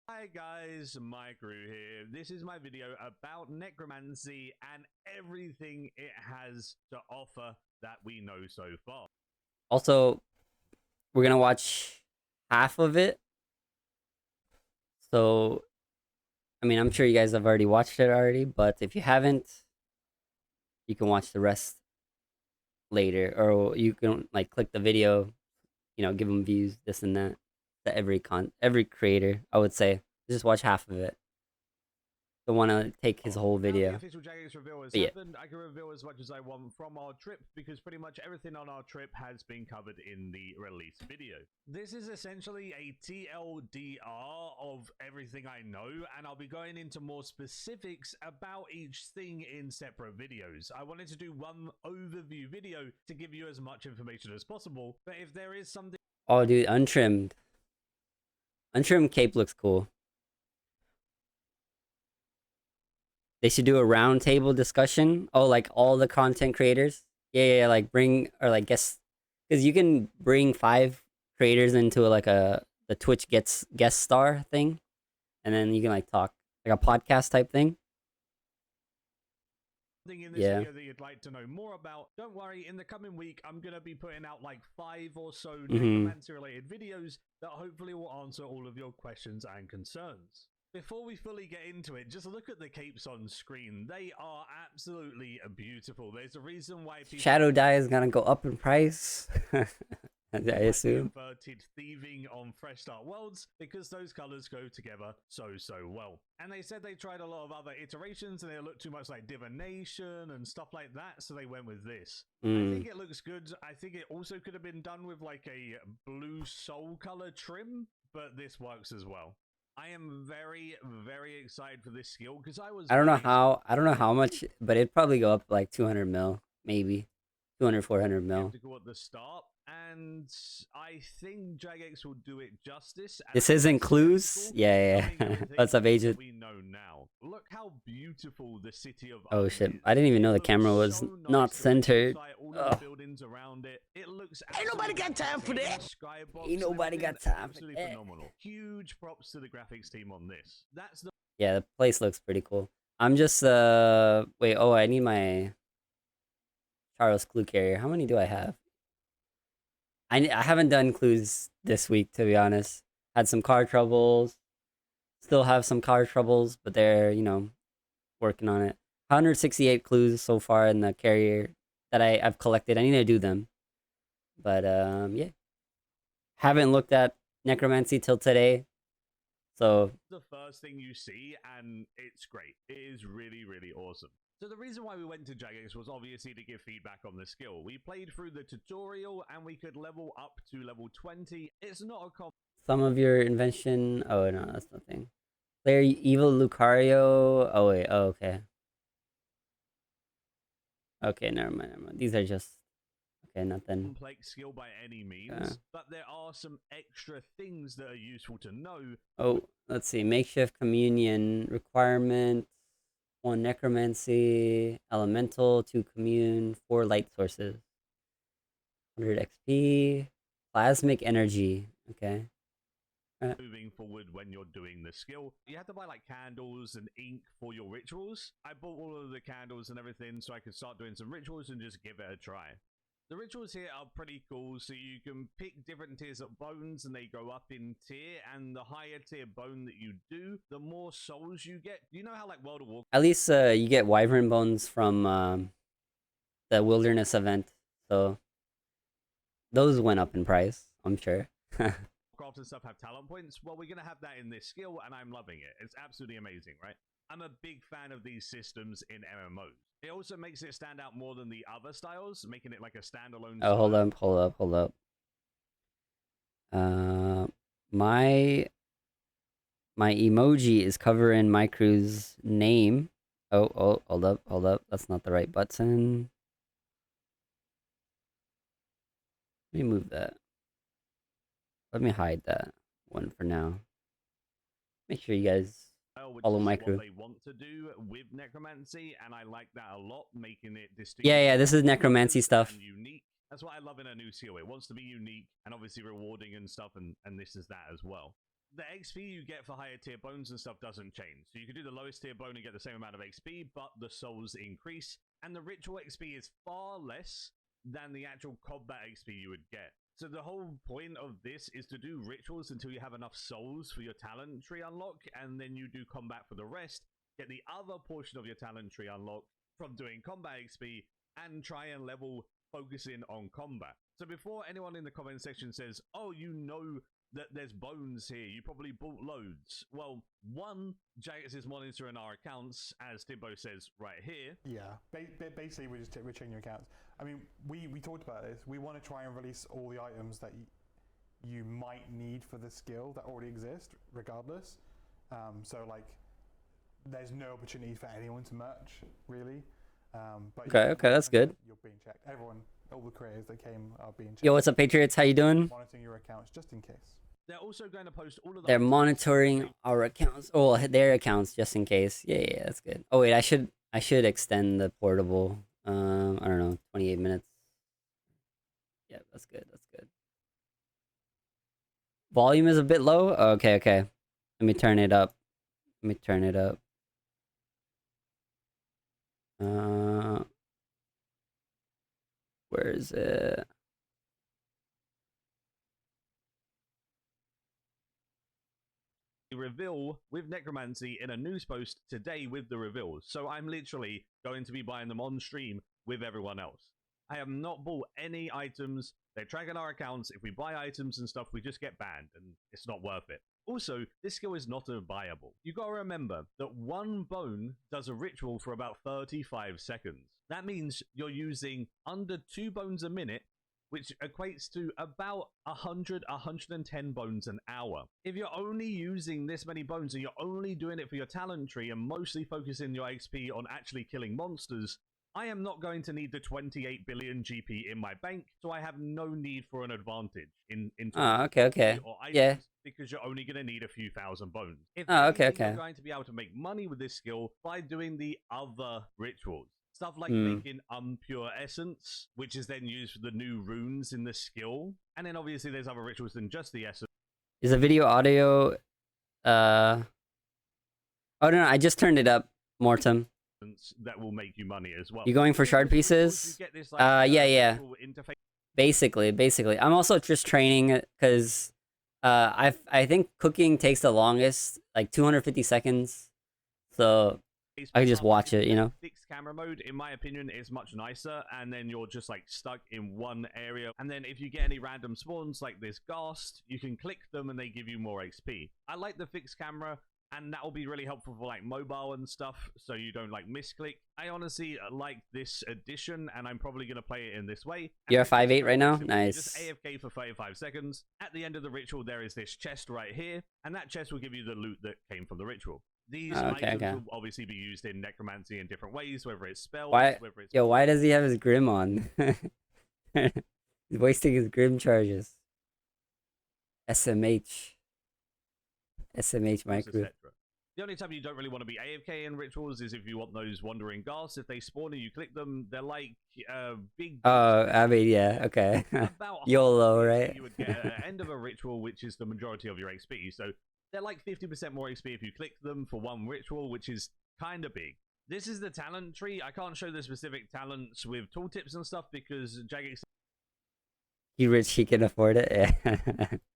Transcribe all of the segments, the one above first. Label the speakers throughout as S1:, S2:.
S1: Hi guys, Mike Rue here. This is my video about Necromancy and everything it has to offer that we know so far.
S2: Also, we're gonna watch half of it. So, I mean, I'm sure you guys have already watched it already, but if you haven't, you can watch the rest later, or you can like click the video, give them views, this and that. To every creator, I would say, just watch half of it. Don't want to take his whole
S1: Now the
S2: video.
S1: official Jagex reveal has
S2: But yeah,
S1: happened. I can reveal as much as I want from our trip because pretty much everything on our trip has been covered in the release video. This is essentially a TLDR of everything I know, and I'll be going into more specifics about each thing in separate videos. I wanted to do one overview video to give you as much information as possible, but if there is something...
S2: oh dude, untrimmed cape looks cool. They should do a roundtable discussion. Oh, like all the content creators. Yeah, like bring or like guess, because you can bring 5 creators into the Twitch guest star thing, and then you can like talk like a podcast type thing.
S1: In this video that you'd like to know more about, don't worry, in the coming week I'm going to be putting out like 5 or so necromancy related videos that hopefully will answer all of your questions and concerns. Before we fully get into it, just look at the capes on screen. They are absolutely beautiful. There's a reason why people...
S2: Shadow Dye is gonna go up in price. I assume.
S1: Inverted thieving on Fresh Start Worlds because those colors go together so well. And they said they tried a lot of other iterations and they looked too much like divination and stuff like that, so they went with this. I think it looks good. I think it also could have been done with like a blue soul color trim, but this works as well. I am very excited for this skill because I don't
S2: know how much, but it'd probably go up like 200 mil, maybe 200 400 mil
S1: at the start, and I think Jagex will do it justice.
S2: This isn't clues. Yeah. What's up, agent?
S1: We know now. Look how beautiful the city of...
S2: Oh shit, I didn't even know the camera was not centered.
S1: Buildings around it. It looks...
S2: Ain't nobody got time for that. Ain't nobody got time for that.
S1: Phenomenal. Huge props to the graphics team on this.
S2: Yeah, the place looks pretty cool. I'm just wait, oh, I need my Charles clue carrier. How many do I have? I haven't done clues this week, to be honest. Had some car troubles. Still have some car troubles, but they're, working on it. 168 clues so far in the carrier that I've collected. I need to do them. But, yeah. Haven't looked at Necromancy till today. So
S1: the first thing you see, and it's great. It is really awesome. So the reason why we went to Jagex was obviously to give feedback on the skill. We played through the tutorial and we could level up to level 20. It's not a
S2: some of your invention. Oh no, that's nothing. Player Evil Lucario. Oh wait, oh okay. Okay, never mind. These are just nothing.
S1: Complex skill by any means, but there are some extra things that are useful to know.
S2: Oh, let's see. Makeshift communion requirement. 1 necromancy, elemental, 2 commune, 4 light sources. 100 XP, plasmic energy. Okay.
S1: Moving forward when you're doing the skill, you have to buy like candles and ink for your rituals. I bought all of the candles and everything so I could start doing some rituals and just give it a try. The rituals here are pretty cool, so you can pick different tiers of bones and they go up in tier, and the higher tier bone that you do, the more souls you get. You know how like World of Warcraft...
S2: At least you get wyvern bones from the wilderness event, so those went up in price, I'm sure.
S1: Craft and stuff have talent points. Well, we're going to have that in this skill, and I'm loving it. It's absolutely amazing, right? I'm a big fan of these systems in MMOs. It also makes it stand out more than the other styles, making it like a standalone style.
S2: Hold up. My emoji is covering my crew's name. Oh, hold up. That's not the right button. Let me move that. Let me hide that one for now. Make sure you guys follow my crew.
S1: What they want to do with necromancy, and I like that a lot, making it distinct.
S2: Yeah, this is necromancy stuff.
S1: Unique. That's what I love in a new skill. It wants to be unique and obviously rewarding and stuff, and this is that as well. the XP you get for higher tier bones and stuff doesn't change. So you can do the lowest tier bone and get the same amount of XP, but the souls increase. And the ritual XP is far less than the actual combat XP you would get. So the whole point of this is to do rituals until you have enough souls for your talent tree unlock, and then you do combat for the rest, get the other portion of your talent tree unlocked from doing combat XP, and try and level focusing on combat. So before anyone in the comment section says, oh, you know that there's bones here, you probably bought loads. Well, one, Jagex is monitoring our accounts, as Timbo says right here.
S3: Yeah, basically we're checking your accounts. I mean, we talked about this. We want to try and release all the items that you might need for the skill that already exist, regardless. So like, there's no opportunity for anyone to merch, really. But
S2: okay, that's good.
S3: You're being checked. Everyone, all the creators that came are being checked.
S2: Yo, what's up, Patriots? How you doing?
S3: Monitoring your accounts just in case.
S1: They're also going to post all of the...
S2: They're monitoring our accounts. Oh, their accounts just in case. Yeah, that's good. Oh wait, I should extend the portable. I don't know, 28 minutes. Yeah, that's good. That's good. Volume is a bit low. Oh, okay. Let me turn it up. Where is it?
S1: Reveal with Necromancy in a news post today with the reveals. So I'm literally going to be buying them on stream with everyone else. I have not bought any items. They're tracking our accounts. If we buy items and stuff, we just get banned, and it's not worth it. Also, this skill is not buyable. You gotta remember that one bone does a ritual for about 35 seconds. That means you're using under 2 bones a minute, which equates to about 110 bones an hour. If you're only using this many bones and you're only doing it for your talent tree and mostly focusing your XP on actually killing monsters, I am not going to need the 28 billion GP in my bank, so I have no need for an advantage in
S2: okay.
S1: Or items,
S2: Yeah.
S1: because you're only going to need a few thousand bones. If
S2: okay.
S1: you're going to be able to make money with this skill by doing the other rituals. Stuff like
S2: Hmm.
S1: making impure essence, which is then used for the new runes in the skill. And then obviously there's other rituals than just the essence.
S2: Is the video audio? Oh no, I just turned it up, Mortem.
S1: That will make you money as well.
S2: You going for shard pieces?
S1: This,
S2: yeah. Basically. I'm also just training because I think cooking takes the longest, like 250 seconds. So I can just watch it, you know.
S1: Fixed camera mode, in my opinion, is much nicer, and then you're just like stuck in one area. And then if you get any random spawns like this ghast, you can click them and they give you more XP. I like the fixed camera, and that will be really helpful for like mobile and stuff, so you don't like misclick. I honestly like this addition, and I'm probably going to play it in this way.
S2: You're 5'8" right now? Nice.
S1: Just AFK for 35 seconds. At the end of the ritual, there is this chest right here, and that chest will give you the loot that came from the ritual. These items will obviously be used in Necromancy in different ways, whether it's spells, whether it's...
S2: Yo, why does he have his Grim on? He's wasting his Grim charges. SMH my crew.
S1: The only time you don't really want to be AFK in rituals is if you want those wandering ghasts. If they spawn and you click them, they're like big...
S2: I mean, yeah, okay. YOLO, right?
S1: You would get at the end of a ritual, which is the majority of your XP. So they're like 50% more XP if you click them for one ritual, which is kind of big. This is the talent tree. I can't show the specific talents with tooltips and stuff because Jagex...
S2: He rich, he can afford it. Yeah.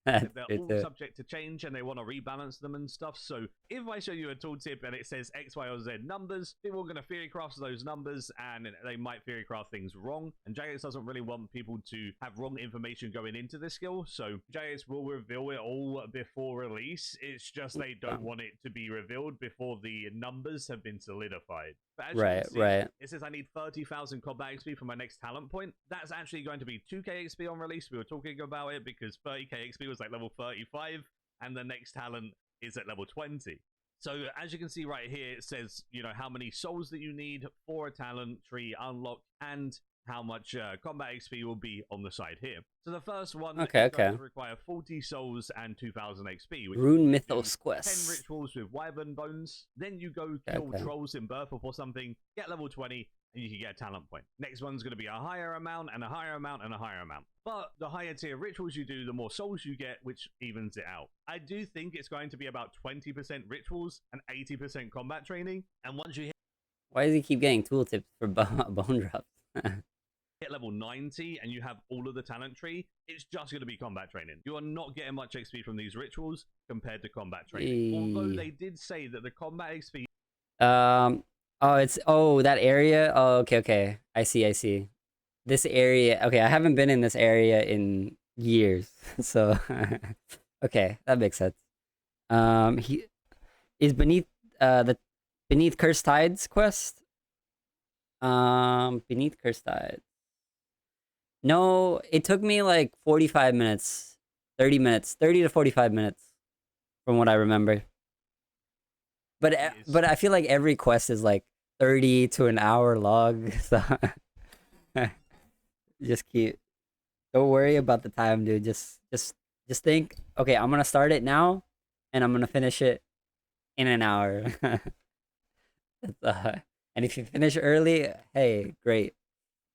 S1: They're all subject to change and they want to rebalance them and stuff. So if I show you a tooltip and it says X, Y, or Z numbers, people are going to theorycraft those numbers and they might theorycraft things wrong. And Jagex doesn't really want people to have wrong information going into this skill. So Jagex will reveal it all before release. It's just they don't want it to be revealed before the numbers have been solidified. But as you can see, it says I need 30,000 combat XP for my next talent point. That's actually going to be 2k XP on release. We were talking about it because 30k XP was like level 35 and the next talent is at level 20. So as you can see right here, it says, you know, how many souls that you need for a talent tree unlocked and how much combat XP will be on the side here. So the first one is going to require 40 souls and 2,000 XP. Which
S2: Rune Mythos Quest.
S1: 10 rituals with wyvern bones. Then you go kill trolls in Burthorpe or something, get level 20, and you can get a talent point. Next one's going to be a higher amount and a higher amount and a higher amount. But the higher tier rituals you do, the more souls you get, which evens it out. I do think it's going to be about 20% rituals and 80% combat training. And once you
S2: Why does he keep getting tooltips for bone drops?
S1: hit level 90 and you have all of the talent tree, it's just going to be combat training. You are not getting much XP from these rituals compared to combat training. Although they did say that the combat XP...
S2: that area? Oh, okay. I see. This area, okay, I haven't been in this area in years, so okay, that makes sense. He is beneath Beneath Cursed Tides quest. Beneath Cursed Tides. No, it took me like 45 minutes, 30 to 45 minutes, from what I remember. But I feel like every quest is like 30 to an hour long. So don't worry about the time, dude. Just think, okay, I'm gonna start it now, and I'm gonna finish it in an hour. And if you finish early, hey, great.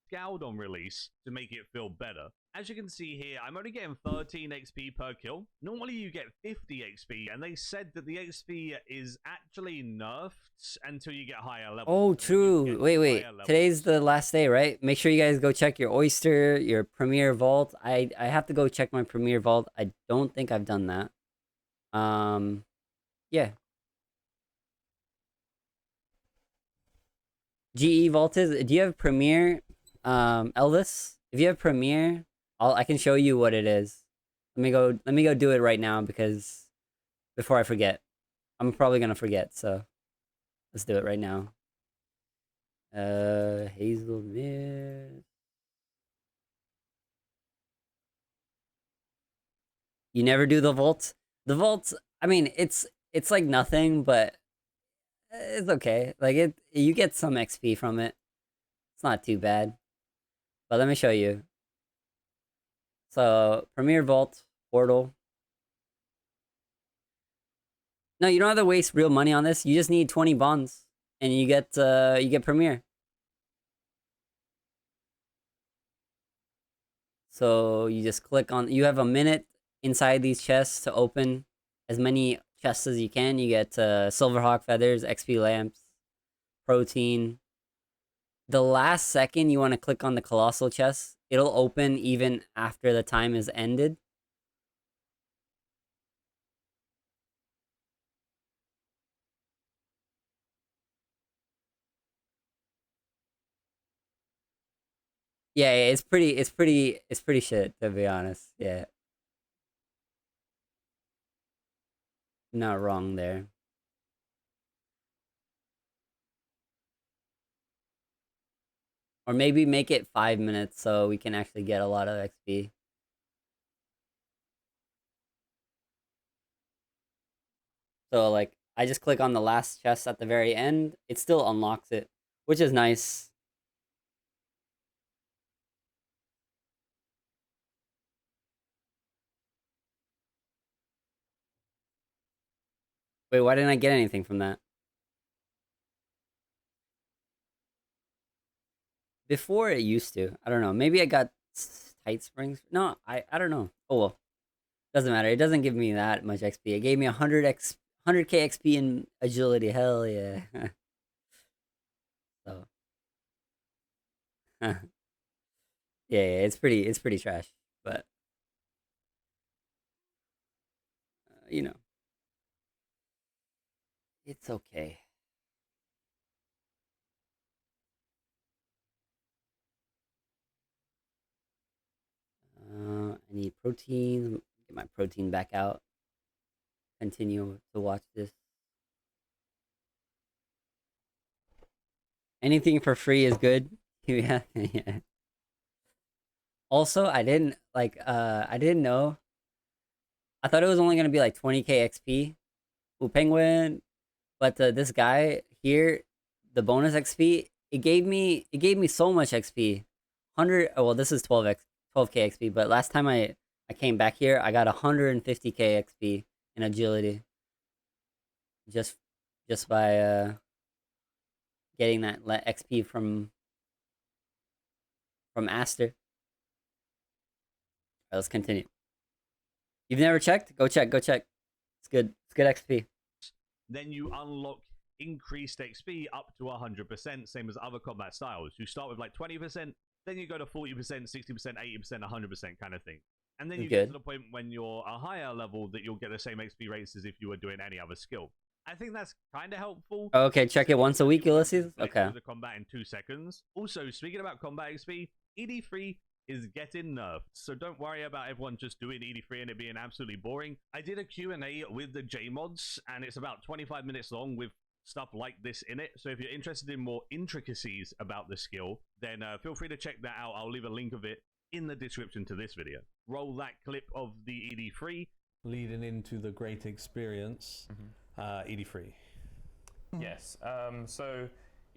S1: Scaled on release to make it feel better. As you can see here, I'm only getting 13 XP per kill. Normally you get 50 XP, and they said that the XP is actually nerfed until you get higher levels.
S2: Oh, true. Wait. Today's the last day, right? Make sure you guys go check your Oyster, your Premier Vault. I have to go check my Premier Vault. I don't think I've done that. Yeah. GE Vault is... Do you have Premier, Elvis? If you have Premier, I can show you what it is. Let me go do it right now, because before I forget. I'm probably gonna forget, so let's do it right now. Hazelmere. You never do the vault? The vault, I mean, it's like nothing, but it's okay. Like, you get some XP from it. It's not too bad. But let me show you. So, Premier Vault, Portal. No, you don't have to waste real money on this. You just need 20 bonds, and you get Premier. So you just click on... You have a minute inside these chests to open as many chests as you can. You get Silverhawk Feathers, XP Lamps, Protein. The last second you want to click on the Colossal chest. It'll open even after the time is ended. Yeah, it's pretty shit, to be honest. Yeah. Not wrong there. Or maybe make it 5 minutes so we can actually get a lot of XP. So, like, I just click on the last chest at the very end. It still unlocks it, which is nice. Wait, why didn't I get anything from that? Before it used to. I don't know. Maybe I got tight springs. No, I don't know. Oh well. Doesn't matter. It doesn't give me that much XP. It gave me 100k XP in agility. Hell yeah. So yeah, it's pretty trash, but you know, it's okay. I need protein. Get my protein back out. Continue to watch this. Anything for free is good. Yeah. Also, I didn't know. I thought it was only gonna be like 20k XP. Ooh, penguin. But this guy here, the bonus XP, it gave me so much XP. 100. Oh, well, this is 12k XP. But last time I came back here, I got 150k XP in agility. Just by getting that XP from from Aster. All right, let's continue. You've never checked? Go check. Go check. It's good. It's good XP.
S1: Then you unlock increased XP up to 100%, same as other combat styles. You start with like 20%, then you go to 40%, 60%, 80%, 100% kind of thing. And then you get to the point when you're a higher level that you'll get the same XP rates as if you were doing any other skill. I think that's kind of helpful.
S2: Oh, okay, check it once a week, Ulysses. Okay.
S1: The combat in 2 seconds. Also, speaking about combat XP, ED3 is getting nerfed, so don't worry about everyone just doing ED3 and it being absolutely boring. I did a Q&A with the JMods, and it's about 25 minutes long with stuff like this in it. So if you're interested in more intricacies about the skill, then feel free to check that out. I'll leave a link of it in the description to this video. Roll that clip of the ED3.
S4: Leading into the great experience, ED3.
S5: Yes, so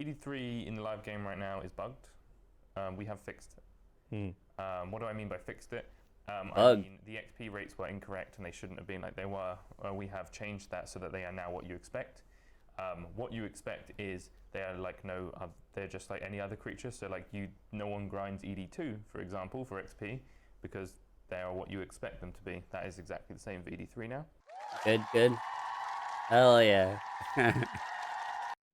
S5: ED3 in the live game right now is bugged. We have fixed it. What do I mean by fixed it? I mean the XP rates were incorrect and they shouldn't have been like they were. We have changed that so that they are now what you expect. What you expect is they are like they're just like any other creature. So like no one grinds ED2, for example, for XP because they are what you expect them to be. That is exactly the same for ED3 now.
S2: Good, good. Hell yeah.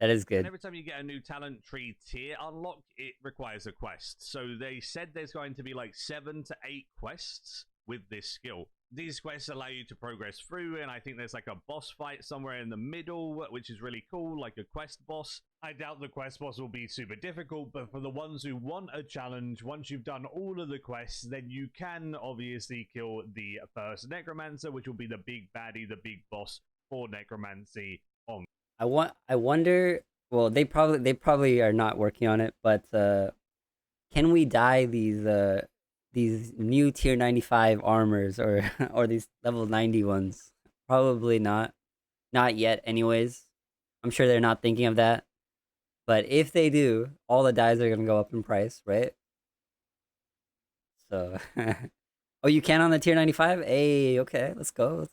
S2: That is good.
S1: And every time you get a new talent tree tier unlocked, it requires a quest. So they said there's going to be like 7 to 8 quests with this skill. These quests allow you to progress through, and I think there's like a boss fight somewhere in the middle, which is really cool, like a quest boss. I doubt the quest boss will be super difficult, but for the ones who want a challenge, once you've done all of the quests, then you can obviously kill the first Necromancer, which will be the big baddie, the big boss for Necromancy on.
S2: I wonder. Well, they probably are not working on it, but can we dye these new tier 95 armors or these level 90 ones? Probably not yet. Anyways, I'm sure they're not thinking of that. But if they do, all the dyes are gonna go up in price, right? So, oh, you can on the tier 95? Hey, okay, let's go.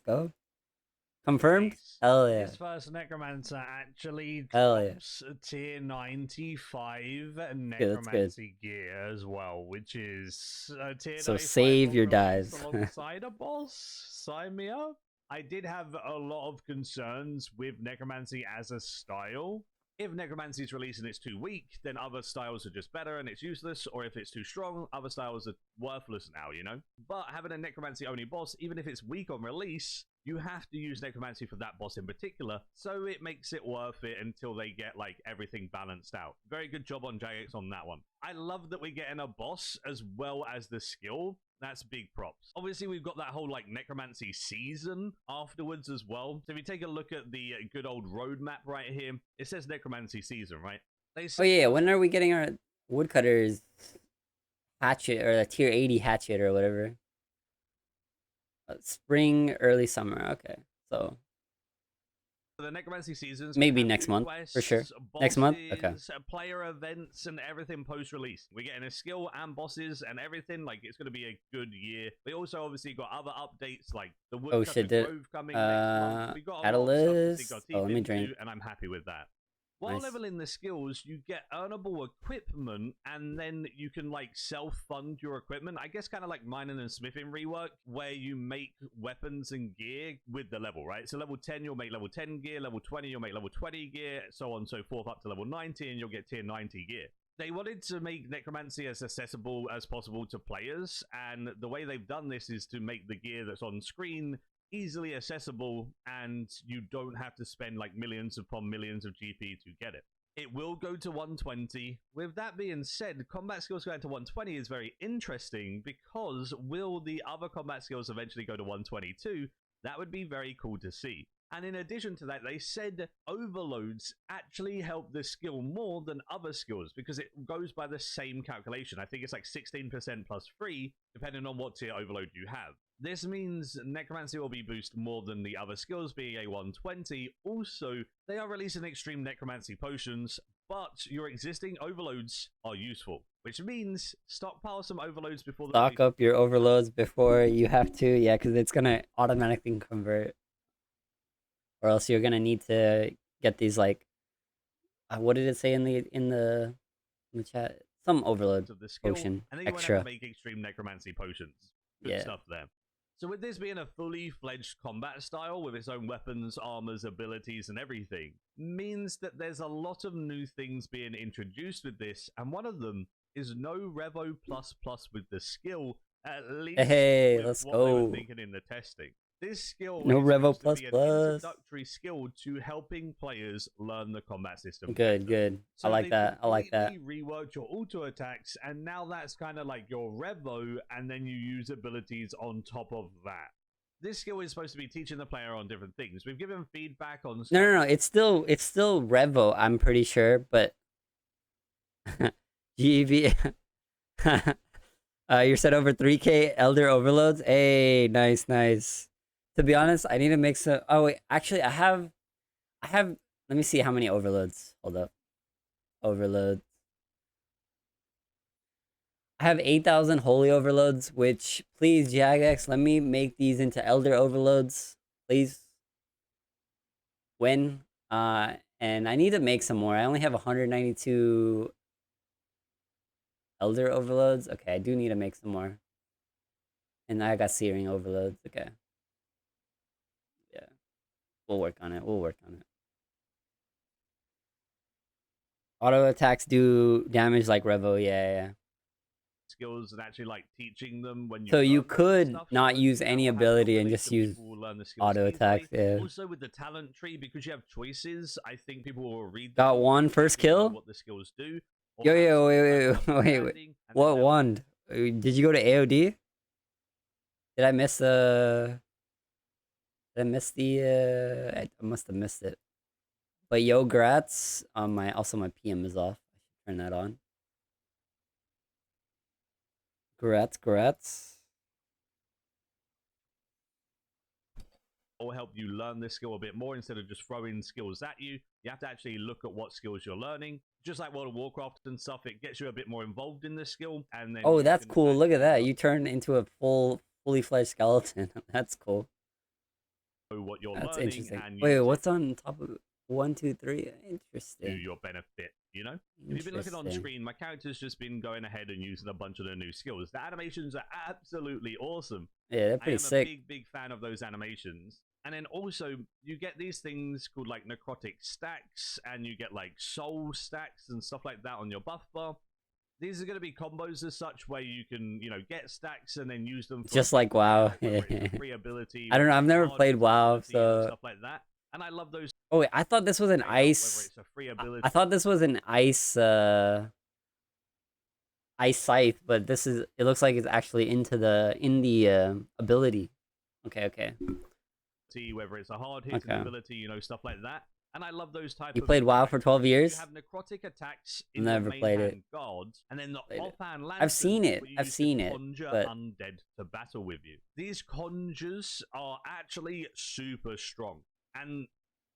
S2: Confirmed?
S1: Nice.
S2: Hell yeah.
S1: This first Necromancer actually
S2: Hell
S1: drops a tier 95 Necromancy gear as well, which is a tier 95
S2: save your dives.
S1: alongside a boss. Sign me up. I did have a lot of concerns with Necromancy as a style. If Necromancy is released and it's too weak, then other styles are just better and it's useless, or if it's too strong, other styles are worthless now, you know? But having a Necromancy only boss, even if it's weak on release, you have to use Necromancy for that boss in particular, so it makes it worth it until they get like everything balanced out. Very good job on JX on that one. I love that we're getting a boss as well as the skill. That's big props. Obviously, we've got that whole like Necromancy season afterwards as well. So if you take a look at the good old roadmap right here, it says Necromancy season, right?
S2: Oh yeah, when are we getting our woodcutters hatchet or the tier 80 hatchet or whatever? Spring, early summer. Okay, so
S1: the Necromancy seasons
S2: maybe next month for sure.
S1: Bosses,
S2: next month, okay.
S1: Player events and everything post-release. We're getting a skill and bosses and everything. Like it's going to be a good year. We also obviously got other updates like the Woodcutter Grove coming next month. We got a lot of stuff to sink our teeth
S2: let me
S1: into,
S2: drink.
S1: and I'm happy with that. While leveling the skills, you get earnable equipment, and then you can like self-fund your equipment. I guess kind of like mining and smithing rework, where you make weapons and gear with the level, right? So level 10, you'll make level 10 gear. Level 20, you'll make level 20 gear, so on and so forth, up to level 90, and you'll get tier 90 gear. They wanted to make Necromancy as accessible as possible to players, and the way they've done this is to make the gear that's on screen easily accessible, and you don't have to spend like millions upon millions of GP to get it. It will go to 120. With that being said, combat skills going to 120 is very interesting, because will the other combat skills eventually go to 122? That would be very cool to see. And in addition to that, they said overloads actually help the skill more than other skills, because it goes by the same calculation. I think it's like 16% plus 3, depending on what tier overload you have. This means Necromancy will be boosted more than the other skills, being a 120. Also, they are releasing extreme Necromancy potions, but your existing overloads are useful, which means stockpile some overloads before the
S2: stock up your overloads before you have to, yeah, because it's gonna automatically convert, or else you're gonna need to get these like, what did it say in the chat? It some overload
S1: of the skill,
S2: potion
S1: and then you
S2: extra.
S1: won't have to make extreme necromancy potions. Good stuff there. So with this being a fully fledged combat style with its own weapons, armors, abilities, and everything, means that there's a lot of new things being introduced with this, and one of them is no Revo++ with the skill, at least
S2: Hey,
S1: with
S2: let's
S1: what they
S2: go.
S1: were thinking in the testing. This skill
S2: No
S1: is
S2: Revo++.
S1: supposed to be an introductory skill to helping players learn the combat system.
S2: Good, good.
S1: So
S2: I like that. I like that.
S1: They reworked your auto attacks, and now that's kind of like your Revo, and then you use abilities on top of that. This skill is supposed to be teaching the player on different things. We've given feedback on.
S2: No. It's still Revo. I'm pretty sure, but GEV. You're set over 3K Elder Overloads. Hey, nice. To be honest, I need to make some. Oh wait, actually, I have. Let me see how many overloads. Hold up. Overloads. I have 8,000 holy overloads, which, please, Jagex, let me make these into elder overloads, please. When? And I need to make some more. I only have 192 elder overloads. Okay, I do need to make some more. And I got searing overloads. Okay. Yeah. We'll work on it. Auto attacks do damage like Revo. Yeah.
S1: Skills and actually like teaching them when you.
S2: So you could
S1: stuff,
S2: not
S1: so
S2: use any ability and just use auto attacks. Yeah.
S1: Also with the talent tree, because you have choices, I think people will read.
S2: Got one first kill.
S1: What the skills do.
S2: Yo, wait. What wand? Did you go to AOD? Did I miss the? I must have missed it. But yo, grats. My PM is off. I should turn that on. Grats.
S1: Will help you learn this skill a bit more instead of just throwing skills at you. You have to actually look at what skills you're learning. Just like World of Warcraft and stuff, it gets you a bit more involved in this skill. And then
S2: that's cool. Look at that. You turned into a fully fledged skeleton. That's cool.
S1: What you're
S2: That's
S1: learning.
S2: interesting.
S1: And
S2: wait, what's on top of 1, 2, 3? Interesting.
S1: To your benefit, you know? If you've been looking on screen, my character's just been going ahead and using a bunch of the new skills. The animations are absolutely awesome.
S2: Yeah, they're pretty sick.
S1: I'm a big fan of those animations. And then also, you get these things called like necrotic stacks, and you get like soul stacks and stuff like that on your buff bar. These are going to be combos as such where you can, get stacks and then use them for
S2: just like WoW.
S1: Free ability.
S2: I don't know. I've never played WoW, so
S1: stuff like that. And I love those.
S2: Oh wait, I thought this was an ice. I thought this was an ice. Ice scythe, but this is. It looks like it's actually in the ability. Okay.
S1: Whether it's a hard hitting ability, stuff like that. And I love those types.
S2: You played WoW for 12 years?
S1: You have necrotic attacks in
S2: never played it.
S1: Guards, and then the offhand lances.
S2: I've seen it.
S1: Conjure
S2: but
S1: undead to battle with you. These conjures are actually super strong. And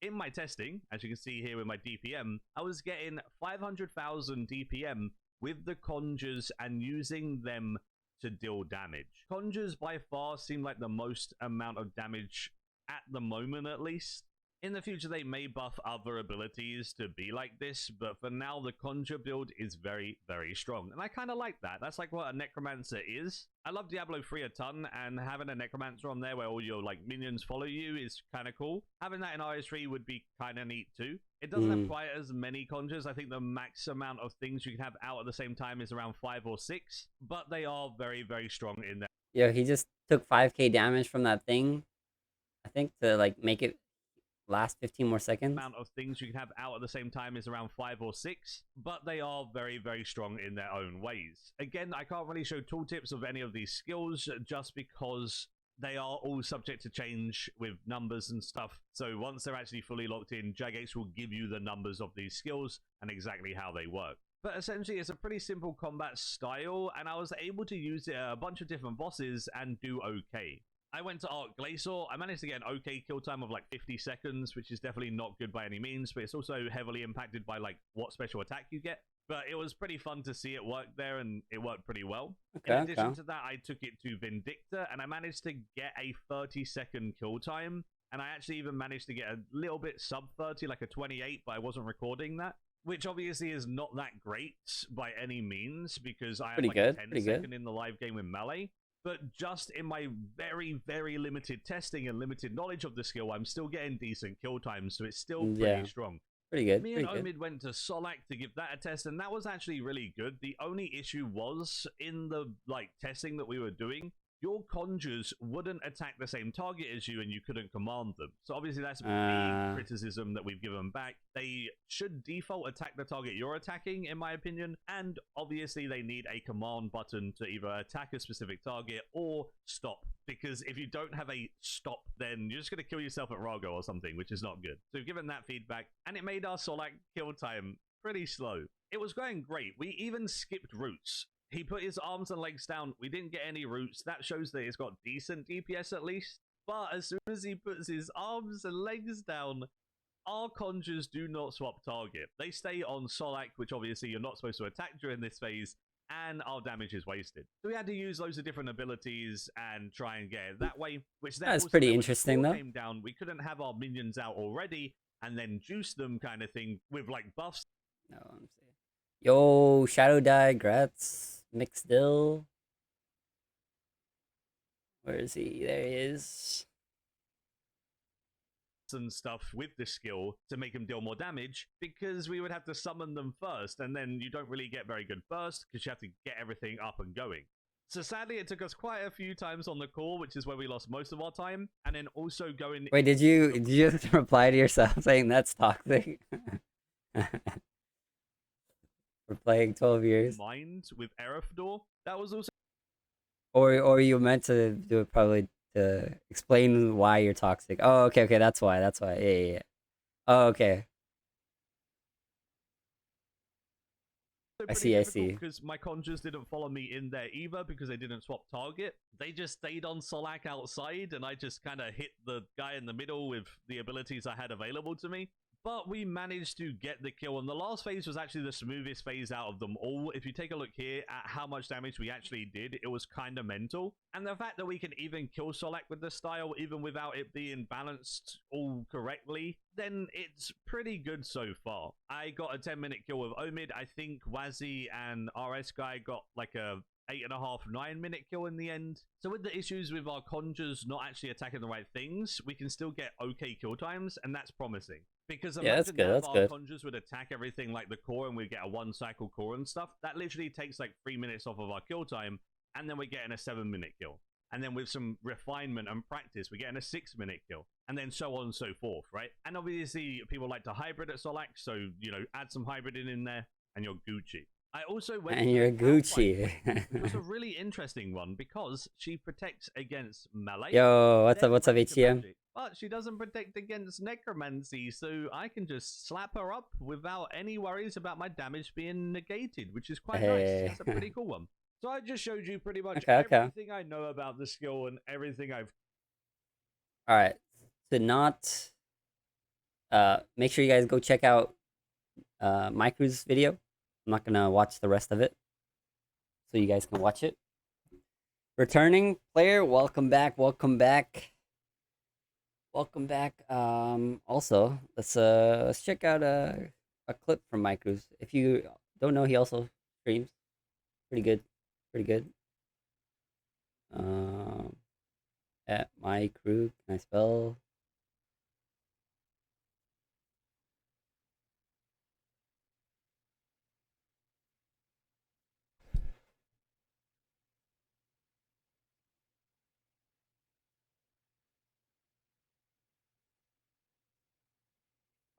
S1: in my testing, as you can see here with my DPM, I was getting 500,000 DPM with the conjures and using them to deal damage. Conjures by far seem like the most amount of damage at the moment, at least. In the future, they may buff other abilities to be like this, but for now, the Conjure build is very, very strong. And I kind of like that. That's like what a Necromancer is. I love Diablo 3 a ton, and having a Necromancer on there where all your minions follow you is kind of cool. Having that in RS3 would be kind of neat too. It doesn't have quite as many Conjures. I think the max amount of things you can have out at the same time is around 5 or 6, but they are very, very strong in there.
S2: Yeah, he just took 5k damage from that thing, I think, to make it last 15 more seconds.
S1: Amount of things you can have out at the same time is around 5 or 6, but they are very, very strong in their own ways. Again, I can't really show tooltips of any of these skills just because they are all subject to change with numbers and stuff. So once they're actually fully locked in, Jagex will give you the numbers of these skills and exactly how they work. But essentially, it's a pretty simple combat style, and I was able to use it at a bunch of different bosses and do okay. I went to Arc Glacier. I managed to get an okay kill time of 50 seconds, which is definitely not good by any means, but it's also heavily impacted by what special attack you get. But it was pretty fun to see it work there, and it worked pretty well. In addition to that, I took it to Vindicta, and I managed to get a 30-second kill time. And I actually even managed to get a little bit sub 30, like a 28, but I wasn't recording that. which obviously is not that great by any means because I am
S2: Pretty
S1: like
S2: good,
S1: a 10
S2: pretty
S1: second
S2: good.
S1: in the live game with melee. But just in my very, very limited testing and limited knowledge of the skill, I'm still getting decent kill times, so it's still pretty
S2: Yeah,
S1: strong.
S2: pretty good,
S1: Me and
S2: pretty good.
S1: Omid went to Solak to give that a test, and that was actually really good. The only issue was in the like testing that we were doing, your conjures wouldn't attack the same target as you, and you couldn't command them. So obviously that's a big criticism that we've given back. They should default attack the target you're attacking, in my opinion, and obviously they need a command button to either attack a specific target or stop. Because if you don't have a stop, then you're just going to kill yourself at Rago or something, which is not good. So we've given that feedback, and it made our Solak kill time pretty slow. It was going great. We even skipped roots. He put his arms and legs down. We didn't get any roots. That shows that it's got decent DPS at least. But as soon as he puts his arms and legs down, our conjures do not swap target. They stay on Solak, which obviously you're not supposed to attack during this phase, and our damage is wasted. So we had to use loads of different abilities and try and get it that way, which then
S2: That's
S1: also
S2: pretty
S1: when the
S2: interesting,
S1: score
S2: though.
S1: came down, we couldn't have our minions out already and then juice them kind of thing with like buffs.
S2: No, I'm saying. Yo, Shadow Die, Gratz, Mixdill. Where is he? There he is.
S1: And stuff with the skill to make them deal more damage because we would have to summon them first, and then you don't really get very good burst because you have to get everything up and going. So sadly, it took us quite a few times on the call, which is where we lost most of our time, and then also going.
S2: Wait, did you reply to yourself saying that's toxic? For playing 12 years,
S1: mind with Erefdor. That was also
S2: or you meant to do it probably to explain why you're toxic. Oh, okay, that's why. Yeah. Oh, okay. I see.
S1: because my conjures didn't follow me in there either because they didn't swap target. They just stayed on Solak outside, and I just kind of hit the guy in the middle with the abilities I had available to me. But we managed to get the kill, and the last phase was actually the smoothest phase out of them all. If you take a look here at how much damage we actually did, it was kind of mental. And the fact that we can even kill Solak with the style, even without it being balanced all correctly, then it's pretty good so far. I got a 10-minute kill with Omid. I think Wazzy and RS guy got like a 8.5, 9-minute kill in the end. So with the issues with our conjures not actually attacking the right things, we can still get okay kill times, and that's promising. Because
S2: Yeah, that's good.
S1: If our conjures would attack everything like the core and we get a 1-cycle core and stuff, that literally takes like 3 minutes off of our kill time, and then we're getting a 7-minute kill. And then with some refinement and practice, we're getting a 6-minute kill, and then so on and so forth, right? And obviously, people like to hybrid at Solak, so, you know, add some hybriding in there, and you're Gucci. I also went
S2: and you're Gucci.
S1: It was a really interesting one because she protects against melee.
S2: Yo, what's up, HTM?
S1: But she doesn't protect against necromancy, so I can just slap her up without any worries about my damage being negated, which is quite nice. That's a pretty cool one. So I just showed you pretty much everything I know about the skill and everything I've...
S2: Alright, to not... make sure you guys go check out Micro's video. I'm not gonna watch the rest of it, so you guys can watch it. Returning player, welcome back. Also, let's check out a clip from Micro's. If you don't know, he also streams. Pretty good. At my crew, can I spell?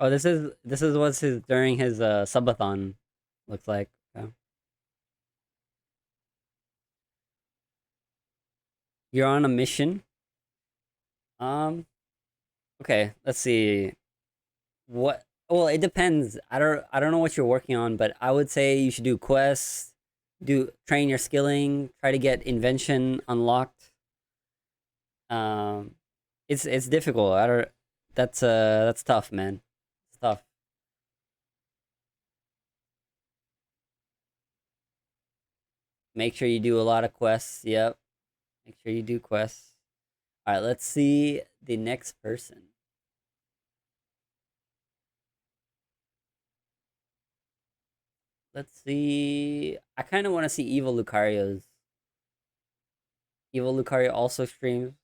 S2: Oh, this is what's his during his subathon looks like. Okay. You're on a mission. Okay, let's see. What? Well, it depends. I don't know what you're working on, but I would say you should do quests, train your skilling, try to get invention unlocked. It's difficult. That's tough, man. It's tough. Make sure you do a lot of quests. Yep. Make sure you do quests. All right, let's see the next person. Let's see. I kind of want to see Evil Lucario's. Evil Lucario also streams.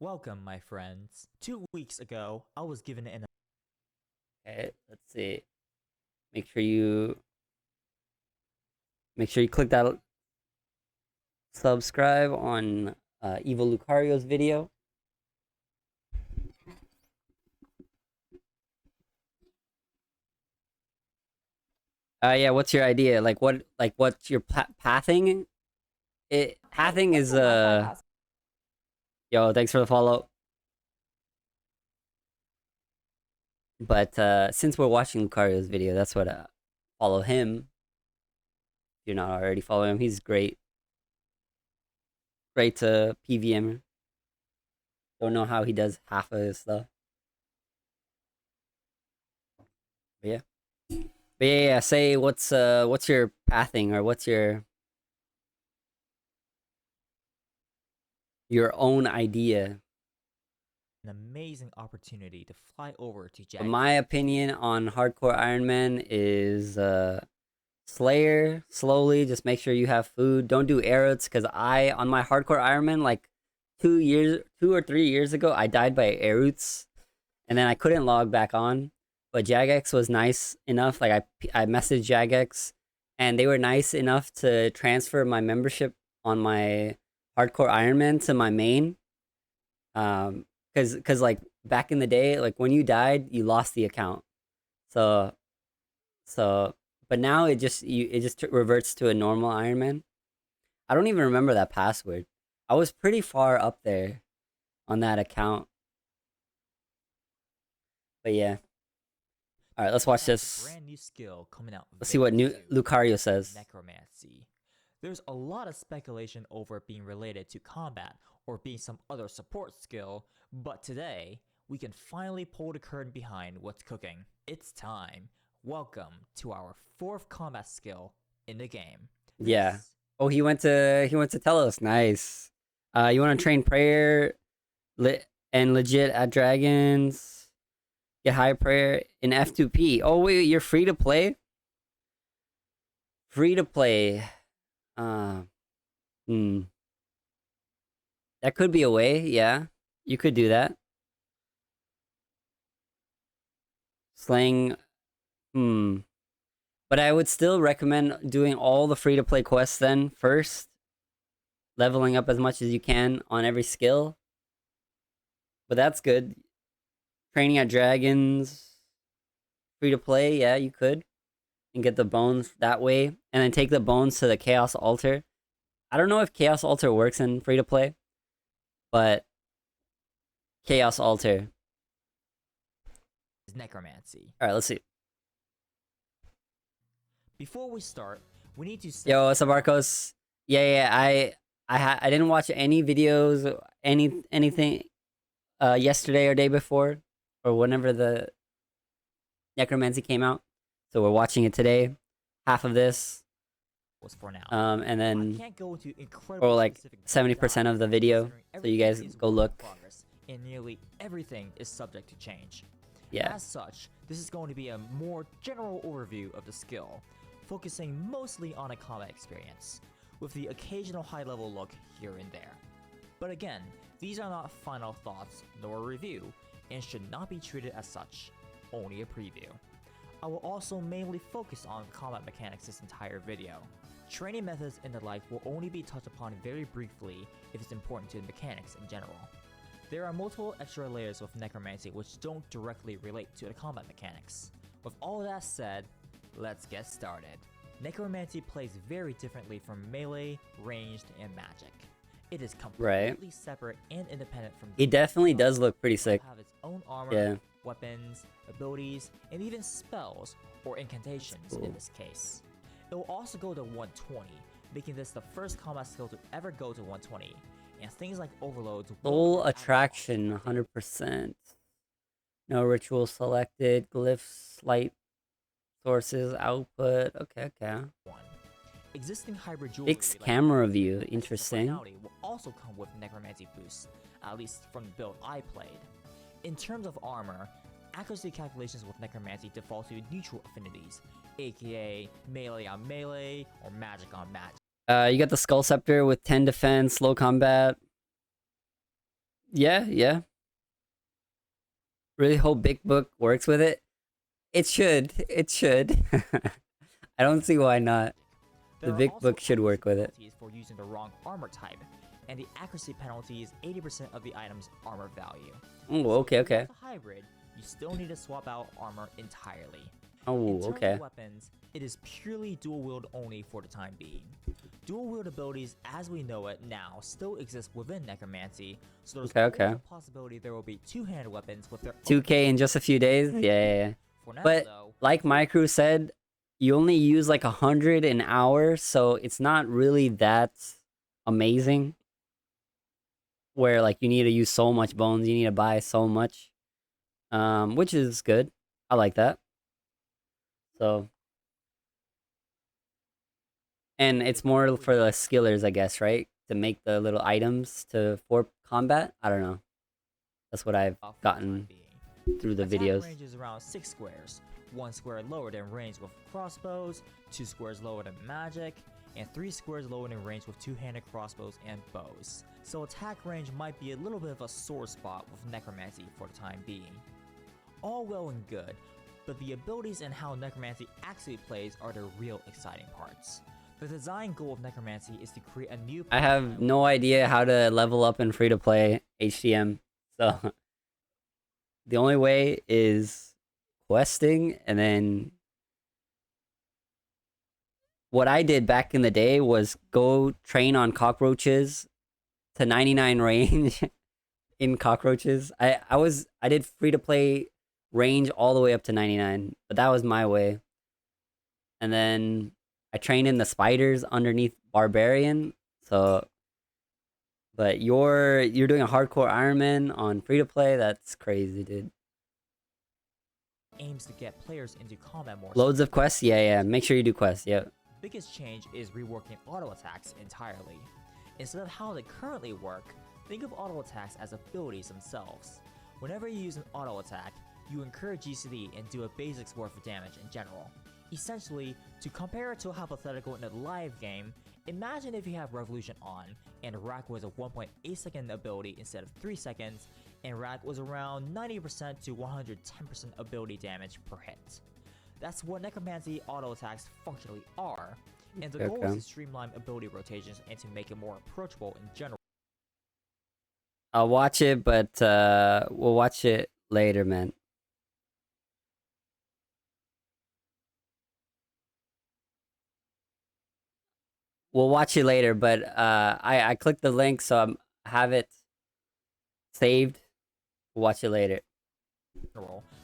S6: Welcome, my friends. 2 weeks ago, I was given an.
S2: Okay, let's see. Make sure you click that subscribe on Evil Lucario's video. Yeah, what's your idea? What's your pathing? Pathing is yo, thanks for the follow. But since we're watching Lucario's video, that's what follow him. If you're not already following him, he's great. Great PVM. Don't know how he does half of his stuff. But yeah. But yeah, say what's your pathing, or what's your own idea?
S6: An amazing opportunity to fly over to Jack.
S2: But my opinion on hardcore Iron Man is Slayer, slowly, just make sure you have food. Don't do arrows, because on my hardcore Iron Man, like 2 or 3 years ago, I died by arrows, and then I couldn't log back on. But Jagex was nice enough, like I messaged Jagex, and they were nice enough to transfer my membership on my hardcore Iron Man to my main. Cause like back in the day, like when you died, you lost the account. So, but now it just reverts to a normal Iron Man. I don't even remember that password. I was pretty far up there on that account. But yeah. All right, let's watch this.
S6: Brand new skill coming out.
S2: Let's see what new Lucario says.
S6: Necromancy. There's a lot of speculation over it being related to combat or being some other support skill, but today we can finally pull the curtain behind what's cooking. It's time. Welcome to our 4th combat skill in the game.
S2: Yeah. Oh, he went to tell us. Nice. You want to train prayer, and legit at dragons. Get high prayer in F2P. Oh wait, you're free to play. Free to play. That could be a way. Yeah, you could do that. Slaying. But I would still recommend doing all the free to play quests then first. Leveling up as much as you can on every skill. But that's good. Training at dragons. Free to play, yeah, you could. And get the bones that way. And then take the bones to the Chaos Altar. I don't know if Chaos Altar works in free to play. But Chaos Altar.
S6: Necromancy.
S2: Alright, let's see.
S6: Before we start, we need to
S2: Yo, what's up, Marcos? Yeah, I didn't watch any videos, anything yesterday or day before, or whenever the Necromancy came out. So we're watching it today. Half of this.
S6: Was for now.
S2: And then,
S6: I can't go into incredible
S2: or like
S6: specific
S2: 70% of the video. So you guys go look.
S6: Progress, and nearly everything is subject to change.
S2: Yeah.
S6: As such, this is going to be a more general overview of the skill, focusing mostly on a combat experience, with the occasional high-level look here and there. But again, these are not final thoughts nor a review, and should not be treated as such, only a preview. I will also mainly focus on combat mechanics this entire video. Training methods and the like will only be touched upon very briefly if it's important to the mechanics in general. There are multiple extra layers with Necromancy which don't directly relate to the combat mechanics. With all that said, let's get started. Necromancy plays very differently from melee, ranged, and magic. It is completely separate and independent from.
S2: He definitely does look pretty sick.
S6: Have its own armor,
S2: Yeah.
S6: weapons, abilities, and even spells or incantations in this case. It will also go to 120, making this the first combat skill to ever go to 120. And things like overloads.
S2: Soul attraction, 100%. No ritual selected. Glyphs, light sources, output. Okay.
S6: Existing hybrid jewelry
S2: Fixed camera view. Interesting.
S6: will also come with Necromancy boost, at least from the build I played. In terms of armor, accuracy calculations with Necromancy default to neutral affinities, aka melee on melee or magic on magic.
S2: You got the Skull Scepter with 10 defense, low combat. Yeah. Really hope Big Book works with it. It should. I don't see why not. The Big Book should work with it.
S6: For using the wrong armor type, and the accuracy penalty is 80% of the item's armor value.
S2: Oh, okay.
S6: With a hybrid, you still need to swap out armor entirely.
S2: Oh,
S6: In terms
S2: okay.
S6: of weapons, it is purely dual wield only for the time being. Dual wield abilities as we know it now still exist within Necromancy, so there's always a possibility there will be two-handed weapons with their
S2: 2K in just a few days? Yeah.
S6: For now,
S2: But
S6: though,
S2: like my crew said, you only use like 100 an hour, so it's not really that amazing. Where like you need to use so much bones, you need to buy so much. Which is good. I like that. So, and it's more for the skillers, I guess, right? To make the little items for combat. I don't know. That's what I've gotten through the videos.
S6: range is around 6 squares, 1 square lower than range with crossbows, 2 squares lower than magic, and 3 squares lower than range with two-handed crossbows and bows. So attack range might be a little bit of a sore spot with Necromancy for the time being. All well and good, but the abilities and how Necromancy actually plays are the real exciting parts. The design goal of Necromancy is to create a new...
S2: I have no idea how to level up in free-to-play HTM, so the only way is questing, and then what I did back in the day was go train on cockroaches to 99 range in cockroaches. I did free-to-play range all the way up to 99, but that was my way. And then I trained in the spiders underneath Barbarian. So, but you're doing a hardcore Ironman on free to play. That's crazy, dude.
S6: Aims to get players into combat more.
S2: Loads of quests. Yeah. Make sure you do quests. Yeah.
S6: Biggest change is reworking auto attacks entirely. Instead of how they currently work, think of auto attacks as abilities themselves. Whenever you use an auto attack, you incur GCD and do a basic's worth of damage in general. Essentially, to compare it to a hypothetical in a live game, imagine if you have Revolution on, and Rack was a 1.8 second ability instead of 3 seconds, and Rack was around 90% to 110% ability damage per hit. That's what Necromancy auto attacks functionally are, and the goal is to streamline ability rotations and to make it more approachable in general.
S2: I'll watch it, but we'll watch it later, man. We'll watch it later, but I clicked the link, so I have it saved. We'll watch it later.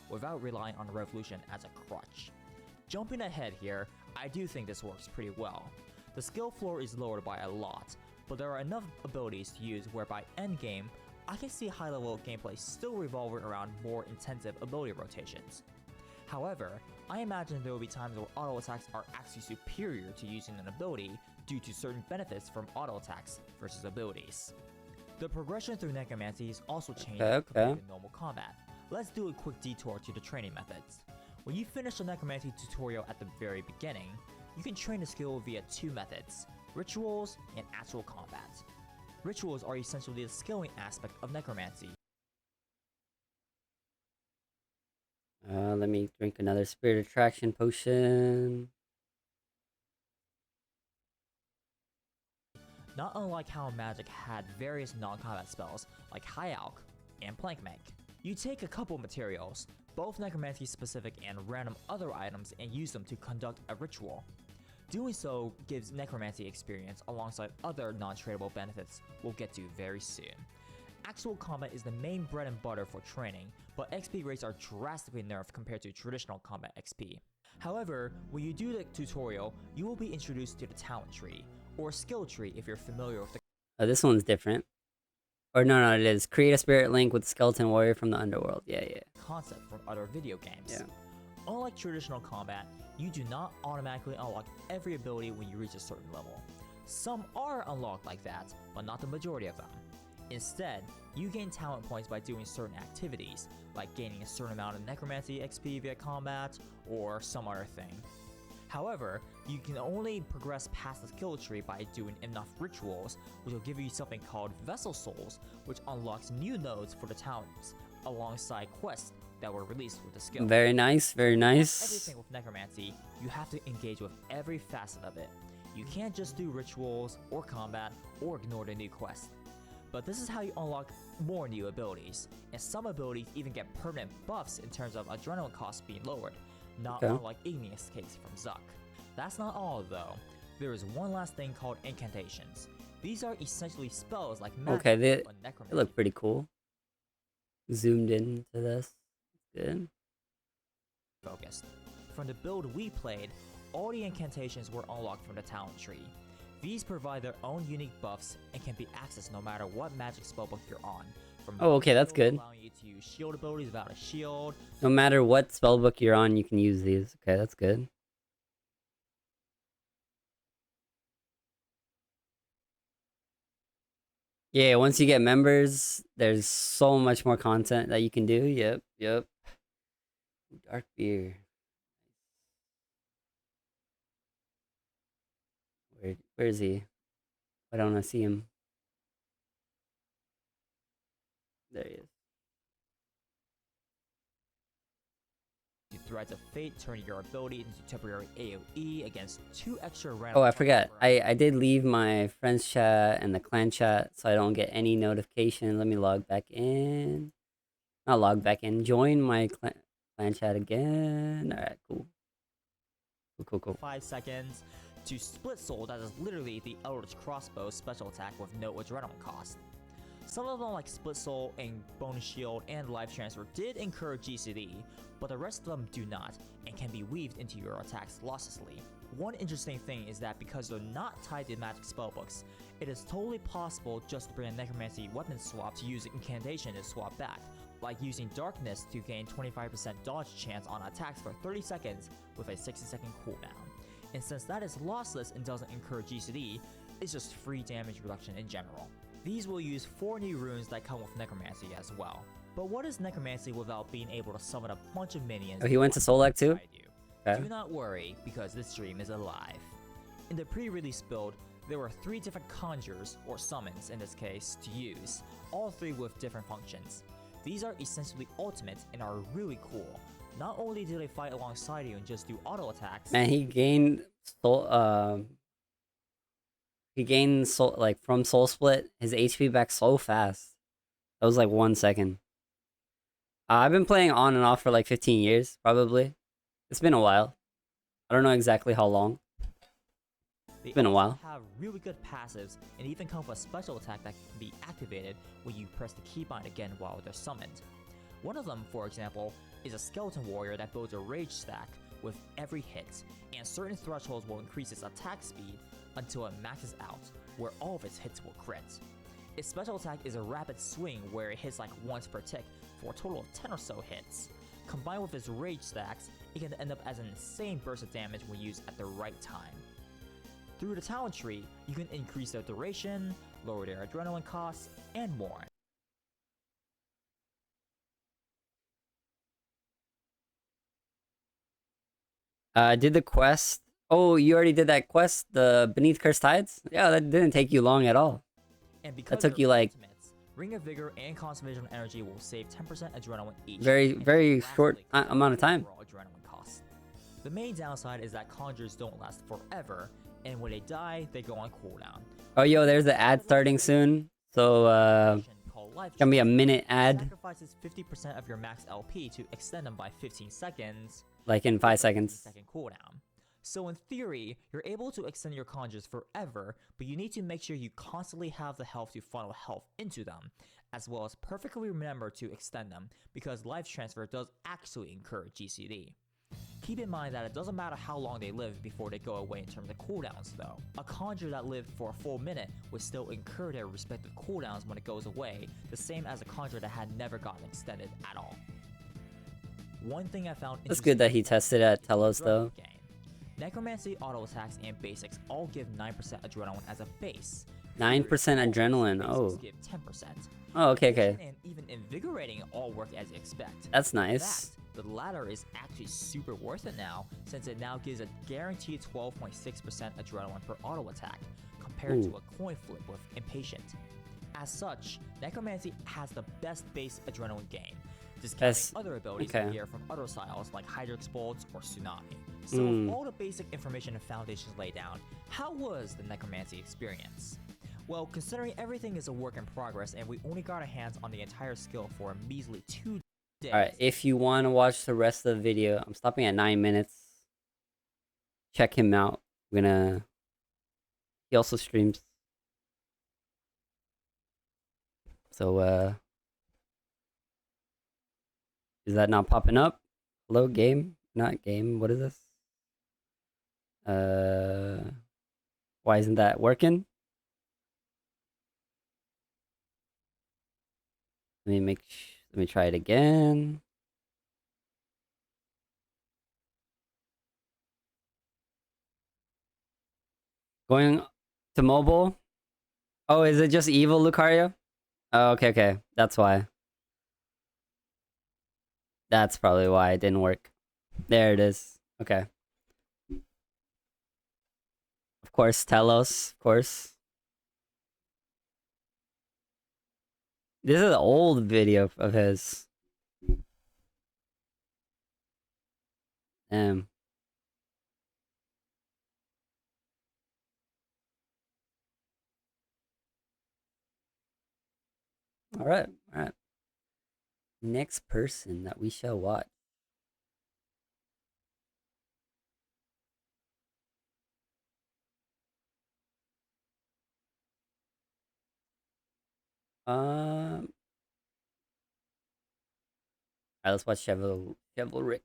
S6: Without relying on Revolution as a crutch. Jumping ahead here, I do think this works pretty well. The skill floor is lowered by a lot, but there are enough abilities to use whereby endgame, I can see high-level gameplay still revolving around more intensive ability rotations. However, I imagine there will be times where auto attacks are actually superior to using an ability due to certain benefits from auto attacks versus abilities. The progression through Necromancy is also changed compared to normal combat. Let's do a quick detour to the training methods. When you finish the Necromancy tutorial at the very beginning, you can train the skill via 2 methods, rituals and actual combat. Rituals are essentially the skilling aspect of Necromancy.
S2: Let me drink another Spirit Attraction potion.
S6: Not unlike how Magic had various non-combat spells like High Alch and Plank Make. You take a couple materials, both Necromancy specific and random other items, and use them to conduct a ritual. Doing so gives Necromancy experience alongside other non-tradable benefits we'll get to very soon. Actual combat is the main bread and butter for training, but XP rates are drastically nerfed compared to traditional combat XP. However, when you do the tutorial, you will be introduced to the talent tree, or skill tree if you're familiar with the
S2: this one's different. Or no, it is. Create a spirit link with Skeleton Warrior from the Underworld. Yeah.
S6: concept from other video games.
S2: Yeah.
S6: Unlike traditional combat, you do not automatically unlock every ability when you reach a certain level. Some are unlocked like that, but not the majority of them. Instead, you gain talent points by doing certain activities, like gaining a certain amount of Necromancy XP via combat, or some other thing. However, you can only progress past the skill tree by doing enough rituals, which will give you something called Vessel Souls, which unlocks new nodes for the talents, alongside quests that were released with the skill.
S2: Very nice, very nice.
S6: Everything with Necromancy, you have to engage with every facet of it. You can't just do rituals, or combat, or ignore the new quest. But this is how you unlock more new abilities, and some abilities even get permanent buffs in terms of adrenaline costs being lowered, not unlike Igneous case from Zuck. That's not all though. There is one last thing called incantations. These are essentially spells like magic,
S2: Okay, they
S6: necromancy.
S2: look pretty cool. Zoomed into this. Good.
S6: Focused. From the build we played, all the incantations were unlocked from the talent tree. These provide their own unique buffs and can be accessed no matter what magic spellbook you're on. From
S2: Oh, okay, that's good.
S6: allowing you to use shield abilities without a shield.
S2: No matter what spellbook you're on, you can use these. Okay, that's good. Yeah, once you get members, there's so much more content that you can do. Yep, yep. Dark beer. Where is he? I don't want to see him. There he is.
S6: Threads of Fate turn your ability into temporary AoE against 2 extra random.
S2: Oh, I forgot.
S6: targets
S2: I did leave my friends chat and the clan chat so I don't get any notification. Let me log back in. Not log back in. Join my clan chat again. All right, cool. Cool.
S6: 5 seconds to Split Soul, that is literally the Eldritch Crossbow special attack with no adrenaline cost. Some of them like Split Soul and Bone Shield and Life Transfer did incur GCD, but the rest of them do not and can be weaved into your attacks losslessly. One interesting thing is that because they're not tied to magic spellbooks, it is totally possible just to bring a Necromancy weapon swap to use Incantation to swap back, like using Darkness to gain 25% dodge chance on attacks for 30 seconds with a 60-second cooldown. And since that is lossless and doesn't incur GCD, it's just free damage reduction in general. These will use 4 new runes that come with Necromancy as well. But what is Necromancy without being able to summon a bunch of minions?
S2: Oh, he went to Solak too?
S6: inside you?
S2: Okay.
S6: Do not worry, because this stream is alive. In the pre-release build, there were 3 different conjures, or summons in this case, to use, all 3 with different functions. These are essentially ultimates and are really cool. Not only do they fight alongside you and just do auto attacks.
S2: Man, he gained soul. Like from Soul Split, his HP back so fast. That was like 1 second. I've been playing on and off for like 15 years, probably. It's been a while. I don't know exactly how long.
S6: They
S2: It's been a while.
S6: have really good passives and even come with a special attack that can be activated when you press the keybind again while they're summoned. One of them, for example, is a skeleton warrior that builds a rage stack with every hit, and certain thresholds will increase its attack speed until it maxes out, where all of its hits will crit. Its special attack is a rapid swing where it hits like once per tick for a total of 10 or so hits. Combined with its rage stacks, it can end up as an insane burst of damage when used at the right time. Through the talent tree, you can increase their duration, lower their adrenaline costs, and more.
S2: Did the quest. Oh, you already did that quest? The Beneath Cursed Tides? Yeah, that didn't take you long at all.
S6: And because
S2: took
S6: they're
S2: you, like-
S6: ultimates, Ring of Vigor and Conservation of Energy will save 10% adrenaline each.
S2: Very,
S6: and
S2: very
S6: drastically
S2: short
S6: cut
S2: amount of
S6: your
S2: time.
S6: overall adrenaline costs. The main downside is that conjures don't last forever, and when they die, they go on cooldown.
S2: Oh, yo, there's the ad starting soon. So,
S6: Called Life
S2: gonna be a
S6: Transfer
S2: minute ad,
S6: sacrifices 50% of your max LP to extend them by 15 seconds.
S2: like in 5 seconds.
S6: 15-second cooldown. So in theory, you're able to extend your conjures forever, but you need to make sure you constantly have the health to funnel health into them, as well as perfectly remember to extend them, because life transfer does actually incur GCD. Keep in mind that it doesn't matter how long they live before they go away in terms of cooldowns though. A conjure that lived for a full minute would still incur their respective cooldowns when it goes away, the same as a conjure that had never gotten extended at all. One thing I found
S2: That's good that he tested at Telos
S6: interesting
S2: though.
S6: game. Necromancy auto attacks and basics all give 9% adrenaline as a base.
S2: 9% adrenaline. Oh.
S6: Give 10%.
S2: Oh, okay, okay.
S6: And even invigorating all work as you expect.
S2: That's
S6: In
S2: nice.
S6: fact, the latter is actually super worth it now, since it now gives a guaranteed 12.6% adrenaline per auto attack, compared to a coin flip with Impatient. As such, Necromancy has the best base adrenaline gain, discounting other abilities you hear from other styles like Hydrix Bolts or Tsunami. So with all the basic information and foundations laid down, how was the Necromancy experience? Well, considering everything is a work in progress and we only got our hands on the entire skill for a measly 2 days.
S2: Alright, if you want to watch the rest of the video, I'm stopping at 9 minutes. Check him out. He also streams. So, is that not popping up? Hello, game? Not game. What is this? Why isn't that working? Let me try it again. Going to mobile. Oh, is it just evil, Lucario? Oh, okay, okay. That's why. That's probably why it didn't work. There it is. Okay. Of course, Telos. Of course. This is an old video of his. Damn. Alright, alright. Next person that we shall watch. Alright, let's watch Chivalric.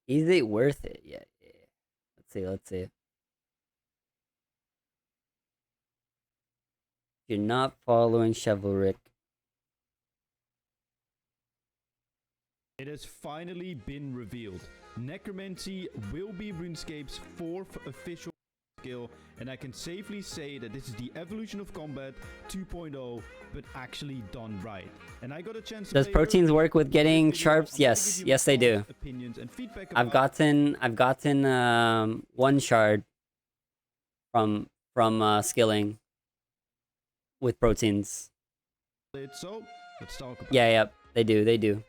S2: Is it worth it? Yeah. Let's see. If you're not following Chivalric.
S7: It has finally been revealed. Necromancy will be RuneScape's 4th official skill, and I can safely say that this is the evolution of combat 2.0, but actually done right. And I got a chance to
S2: Does proteins work with getting sharps? Yes, yes they do.
S7: Opinions and feedback
S2: I've gotten one shard from skilling with proteins.
S7: So let's talk about
S2: Yep, they do.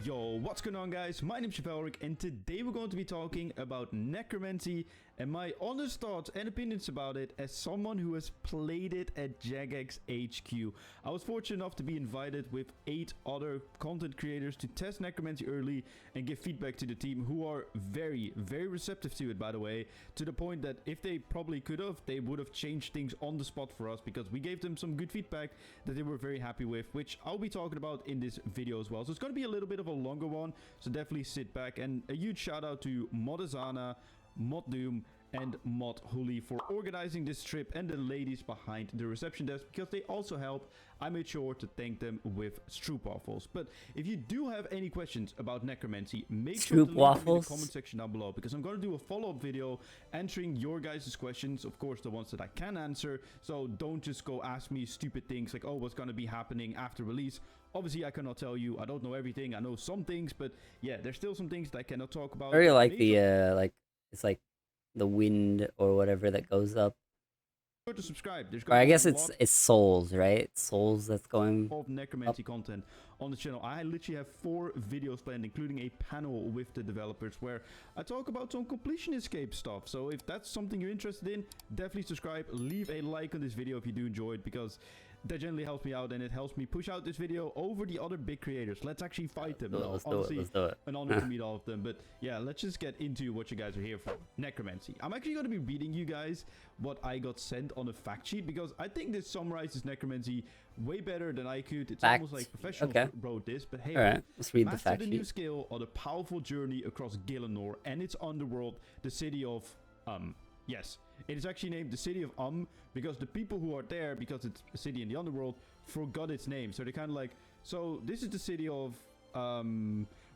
S7: Yo, what's going on guys? My name's Chivalric and today we're going to be talking about Necromancy and my honest thoughts and opinions about it as someone who has played it at Jagex HQ. I was fortunate enough to be invited with 8 other content creators to test Necromancy early and give feedback to the team, who are very, very receptive to it, by the way, to the point that if they probably could have, they would have changed things on the spot for us because we gave them some good feedback that they were very happy with, which I'll be talking about in this video as well. So it's going to be a little bit of a longer one, so definitely sit back. And a huge shout out to Modazana, Mod Doom and Mod Huli for organizing this trip, and the ladies behind the reception desk because they also helped. I made sure to thank them with stroopwafels. But if you do have any questions about Necromancy, make sure to leave them in the comment section down below, because I'm going to do a follow-up video answering your guys' questions, of course the ones that I can answer. So don't just go ask me stupid things like, oh, what's going to be happening after release. Obviously I cannot tell you, I don't know everything, I know some things, but yeah, there's still some things that I cannot talk about.
S2: I really like the it's like the wind or whatever that goes up.
S7: To subscribe.
S2: Or I guess it's souls, right? Souls that's going
S7: of Necromancy content on the channel. I literally have 4 videos planned, including a panel with the developers where I talk about some completion escape stuff. So if that's something you're interested in, definitely subscribe, leave a like on this video if you do enjoy it, because that generally helps me out and it helps me push out this video over the other big creators. Let's actually fight them.
S2: Let's do it.
S7: An honor to meet all of them. But yeah, let's just get into what you guys are here for. Necromancy. I'm actually going to be reading you guys what I got sent on a fact sheet, because I think this summarizes Necromancy way better than I could. It's almost like professionals wrote this, but hey,
S2: alright, let's read the
S7: master
S2: fact
S7: the
S2: sheet.
S7: new skill on a powerful journey across Gielinor and its underworld, the city of yes, it is actually named the city of because the people who are there, because it's a city in the underworld, forgot its name. So they're kind of like, so this is the city of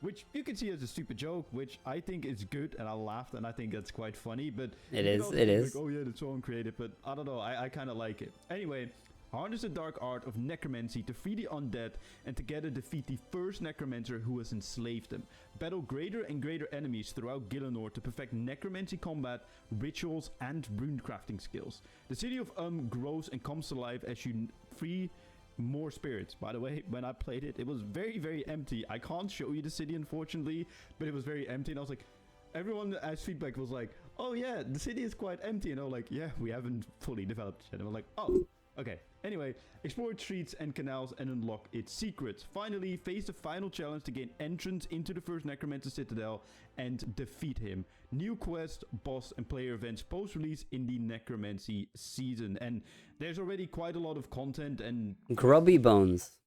S7: which you can see as a stupid joke, which I think is good, and I laughed, and I think that's quite funny. But
S2: It
S7: you can
S2: is,
S7: also
S2: it
S7: think
S2: is.
S7: Like, oh yeah, that's so uncreative, but I don't know. I kind of like it. Anyway, harness the dark art of necromancy to free the undead and together defeat the first necromancer who has enslaved them. Battle greater and greater enemies throughout Gielinor to perfect necromancy combat, rituals, and rune crafting skills. The city of grows and comes to life as you free more spirits. By the way, when I played it, it was very, very empty. I can't show you the city, unfortunately, but it was very empty, and I was like, everyone as feedback was like, oh yeah, the city is quite empty, and I was like, yeah, we haven't fully developed it. And I was like, oh, okay. Anyway, explore its streets and canals and unlock its secrets. Finally, face the final challenge to gain entrance into the first Necromancer Citadel and defeat him. New quest, boss, and player events post-release in the Necromancy season. And there's already quite a lot of content and...
S2: Grubby Bones.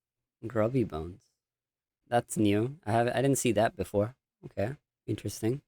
S2: Grubby Bones. That's new. I didn't see that before. Okay, interesting.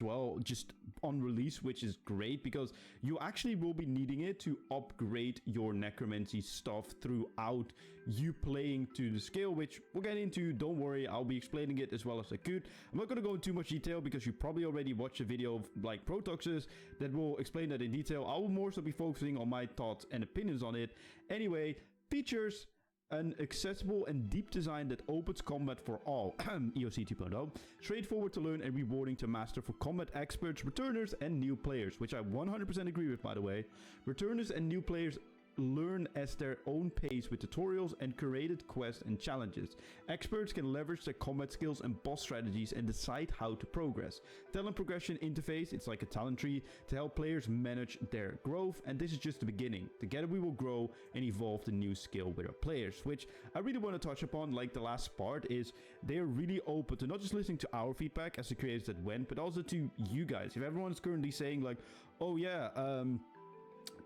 S7: Well, just on release, which is great because you actually will be needing it to upgrade your necromancy stuff throughout you playing to the scale, which we'll get into. Don't worry, I'll be explaining it as well as I could. I'm not going to go into too much detail because you probably already watched a video of like Protox's that will explain that in detail. I will more so be focusing on my thoughts and opinions on it. Anyway, features: an accessible and deep design that opens combat for all, EOC 2.0, straightforward to learn and rewarding to master for combat experts, returners, and new players, which I 100% agree with, by the way. Returners and new players learn at their own pace with tutorials and curated quests and challenges. Experts can leverage their combat skills and boss strategies and decide how to progress. Talent progression interface, it's like a talent tree to help players manage their growth, and this is just the beginning. Together we will grow and evolve the new skill with our players, which I really want to touch upon. Like the last part is they're really open to not just listening to our feedback as the creators that went, but also to you guys. If everyone's currently saying like, oh yeah,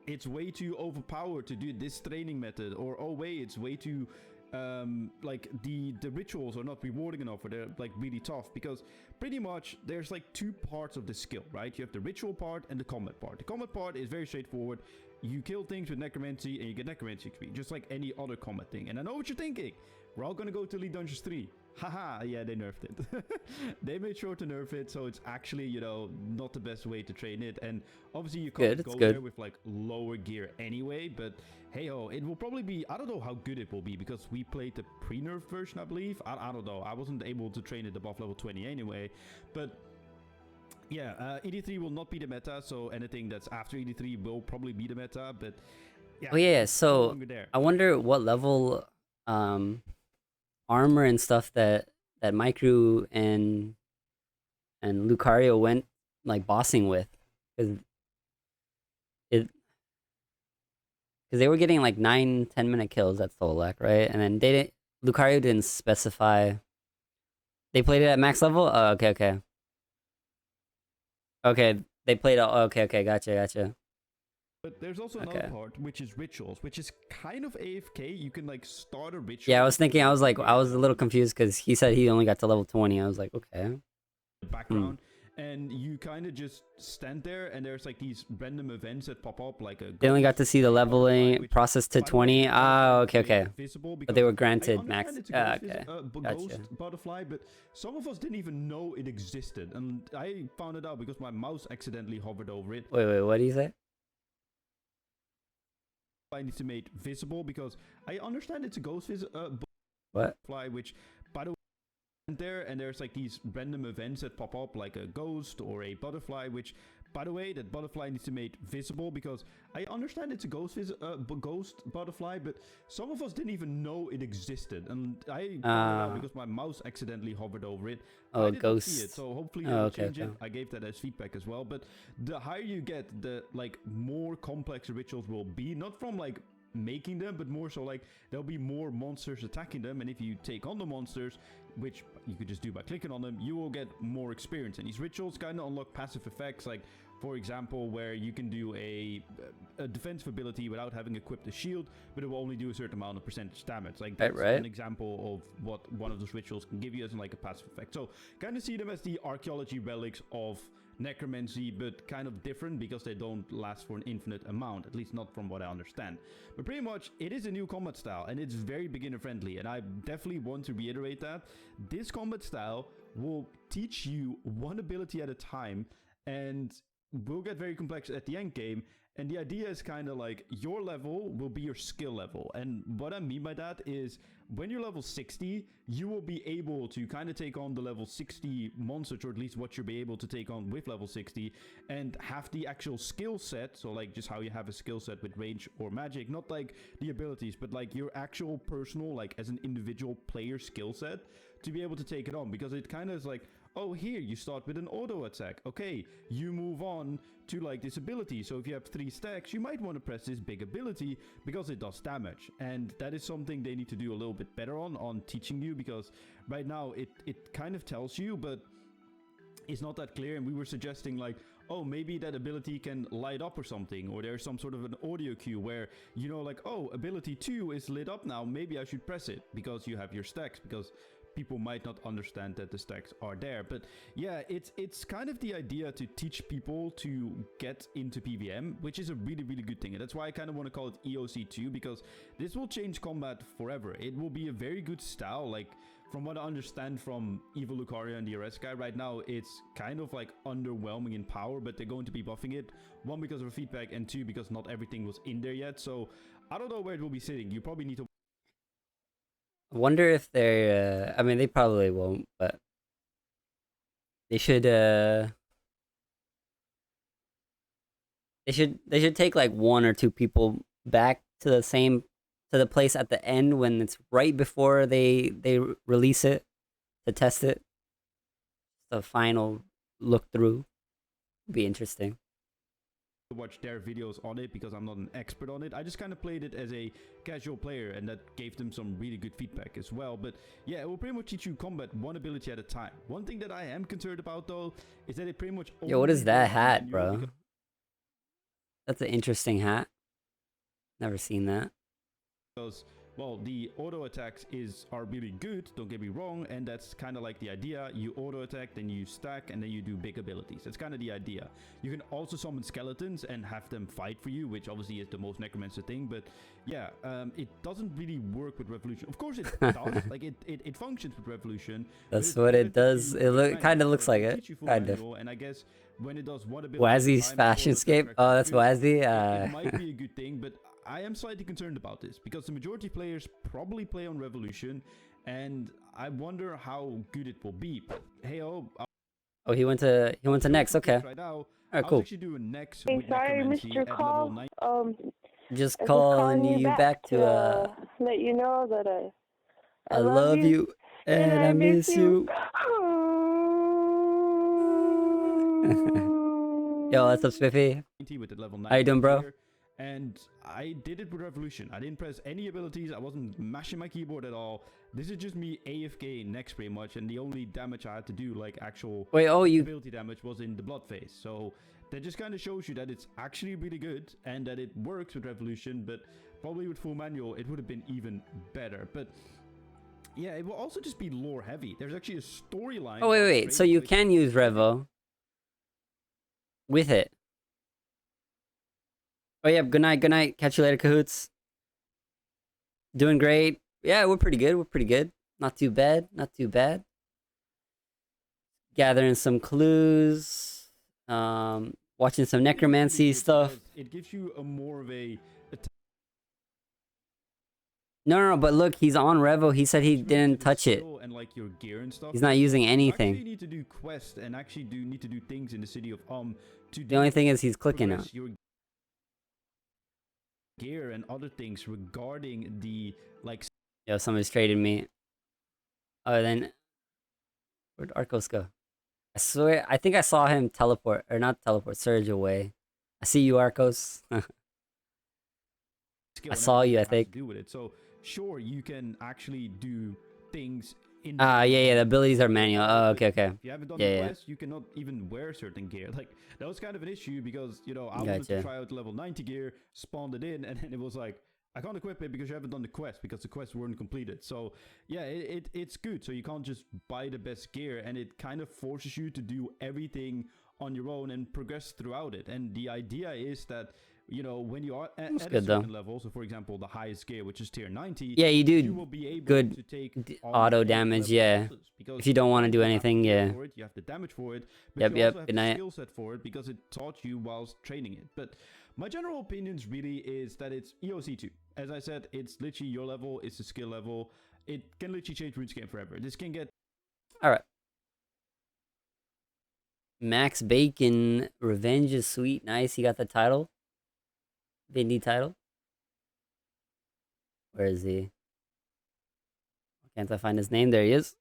S7: it's way too overpowered to do this training method, or oh wait, it's way too like the rituals are not rewarding enough, or they're like really tough, because pretty much there's like two parts of the skill, right? You have the ritual part and the combat part. The combat part is very straightforward. You kill things with necromancy and you get necromancy XP, just like any other combat thing. And I know what you're thinking, we're all gonna go to Elite Dungeons 3. Haha, yeah, they nerfed it. They made sure to nerf it, so it's actually, you know, not the best way to train it. And obviously you can't go there with like lower gear anyway, but hey ho, it will probably be, I don't know how good it will be, because we played the pre-nerf version, I believe. I don't know, I wasn't able to train it above level 20 anyway, but yeah, ED3 will not be the meta, so anything that's after ED3 will probably be the meta, but yeah.
S2: Oh yeah, so I wonder what level armor and stuff that Micro and Lucario went like bossing with, because they were getting like 9-10 minute kills at Solak, right? And then Lucario didn't specify. They played it at max level. Oh, okay. Okay, they played. Okay, gotcha.
S7: But there's also another part, which is rituals, which is kind of AFK. You can like start a ritual.
S2: Yeah, I was a little confused because he said he only got to level 20. I was like, okay.
S7: Background, and you kind of just stand there, and there's like these random events that pop up, like a.
S2: They only got to see the leveling process to 20. Oh, okay. But they were granted max. Okay.
S7: Gotcha. Butterfly, but some of us didn't even know it existed, and I found it out because my mouse accidentally hovered over it.
S2: Wait, what do you say?
S7: I need to make visible, because I understand it's a ghost
S2: butterfly,
S7: which by the way there, and there's like these random events that pop up, like a ghost or a butterfly, which by the way that butterfly needs to be made visible, because I understand it's a ghost butterfly, but some of us didn't even know it existed, and I found it out because my mouse accidentally hovered over it.
S2: Oh,
S7: I did
S2: ghost.
S7: not see it, so hopefully they'll change it. I gave that as feedback as well, but the higher you get, the like more complex the rituals will be, not from like making them, but more so like there'll be more monsters attacking them, and if you take on the monsters, which you could just do by clicking on them, you will get more experience. And these rituals kind of unlock passive effects, like for example where you can do a defensive ability without having equipped a shield, but it will only do a certain amount of percentage damage. Like that's an example of what one of those rituals can give you as in like a passive effect. So kind of see them as the archaeology relics of necromancy, but kind of different because they don't last for an infinite amount, at least not from what I understand. But pretty much it is a new combat style, and it's very beginner friendly, and I definitely want to reiterate that. this combat style will teach you one ability at a time, and will get very complex at the end game. And the idea is kind of like your level will be your skill level. And what I mean by that is when you're level 60, you will be able to kind of take on the level 60 monsters, or at least what you'll be able to take on with level 60, and have the actual skill set. So like just how you have a skill set with range or magic, not like the abilities, but like your actual personal, like as an individual player skill set to be able to take it on. Because it kind of is like, oh, here you start with an auto attack. Okay, you move on to like this ability. So if you have 3 stacks, you might want to press this big ability because it does damage. And that is something they need to do a little bit better on teaching you, because right now it kind of tells you, but it's not that clear. And we were suggesting like, oh, maybe that ability can light up or something, or there's some sort of an audio cue where, you know, like, oh, ability 2 is lit up now, maybe I should press it because you have your stacks, because people might not understand that the stacks are there. But yeah, it's kind of the idea to teach people to get into PvM, which is a really, really good thing. And that's why I kind of want to call it EOC2, because this will change combat forever. It will be a very good style. Like, from what I understand from Evil Lucaria and the RS guy right now, it's kind of like underwhelming in power, but they're going to be buffing it. 1, because of feedback, and 2, because not everything was in there yet. So I don't know where it will be sitting. You probably need to...
S2: I wonder if they're, I mean, they probably won't, but they should take like 1 or 2 people back to the place at the end when it's right before they release it to test it. The final look through would be interesting.
S7: Watch their videos on it, because I'm not an expert on it. I just kind of played it as a casual player, and that gave them some really good feedback as well. But yeah, it will pretty much teach you combat 1 ability at a time. One thing that I am concerned about though is that it pretty much...
S2: Yo, what is that hat, bro? That's an interesting hat. Never seen that.
S7: Because, well, the auto attacks are really good, don't get me wrong, and that's kind of like the idea. You auto attack, then you stack, and then you do big abilities. That's kind of the idea. You can also summon skeletons and have them fight for you, which obviously is the most Necromancer thing. But yeah, it doesn't really work with Revolution. Of course it does. Like it functions with Revolution.
S2: That's what it does. It kind of looks like it. Kind of.
S7: And I guess when it does one ability,
S2: Wazzy's Fashionscape. Oh, that's Wazzy.
S7: It might be a good thing, but I am slightly concerned about this, because the majority of players probably play on Revolution, and I wonder how good it will be. But hey, oh,
S2: he went to next. Okay.
S7: Right now,
S2: All right,
S7: I
S2: cool.
S7: was actually doing next.
S8: Hey,
S7: with
S8: sorry,
S7: Necromancy
S8: Mr.
S7: at
S8: Call.
S7: level 9.
S2: Just calling you back to
S8: let you know that
S2: I love you and I miss you. Yo, what's up, Spiffy?
S7: With the level 9
S2: How you doing, bro?
S7: And I did it with Revolution. I didn't press any abilities. I wasn't mashing my keyboard at all. This is just me AFK next pretty much, and the only damage I had to do, like actual ability damage, was in the blood phase. So that just kind of shows you that it's actually really good and that it works with Revolution, but probably with full manual it would have been even better. But yeah, it will also just be lore heavy. There's actually a storyline.
S2: Oh wait. So you can use Revo with it. Oh yeah, good night. Catch you later, Cahoots. Doing great. Yeah, we're pretty good. Not too bad. Gathering some clues. Watching some Necromancy stuff.
S7: It gives you a more of a...
S2: No, but look, he's on Revo. He said he didn't touch it.
S7: And like your gear and stuff.
S2: He's not using anything.
S7: You need to do quests and actually need to do things in the city of
S2: the only thing is he's clicking it.
S7: Your gear and other things regarding the like.
S2: Yo, somebody's traded me. Oh, then where'd Arcos go? I swear, I think I saw him teleport, or not teleport, surge away. I see you, Arcos. I saw you, I think.
S7: Do with it. So sure, you can actually do things.
S2: Yeah, the abilities are manual. Oh, okay.
S7: If you haven't done the quest, you cannot even wear certain gear. Like, that was kind of an issue because, you know, I wanted to try out level 90 gear, spawned it in, and then it was like, I can't equip it because you haven't done the quest, because the quests weren't completed. So yeah, it's good. So you can't just buy the best gear, and it kind of forces you to do everything on your own and progress throughout it. And the idea is that you know, when you are
S2: That's
S7: at a
S2: good, though.
S7: certain level, so for example, the highest gear, which is tier 90,
S2: Yeah, you
S7: you
S2: do
S7: will be able
S2: good
S7: to take
S2: auto damage, yeah.
S7: Because
S2: If you don't want to do
S7: you have
S2: anything,
S7: the gear
S2: yeah.
S7: for it, you have the damage for it, but
S2: Yep,
S7: you
S2: yep,
S7: also have
S2: good
S7: the
S2: night.
S7: skill set for it because it taught you whilst training it. But my general opinions really is that it's EOC2. As I said, it's literally your level, it's a skill level. It can literally change RuneScape forever. This can get...
S2: Alright. Max Bacon, Revenge is sweet. Nice, he got the title. Vindy title. Where is he? Can't I find his name? There he is.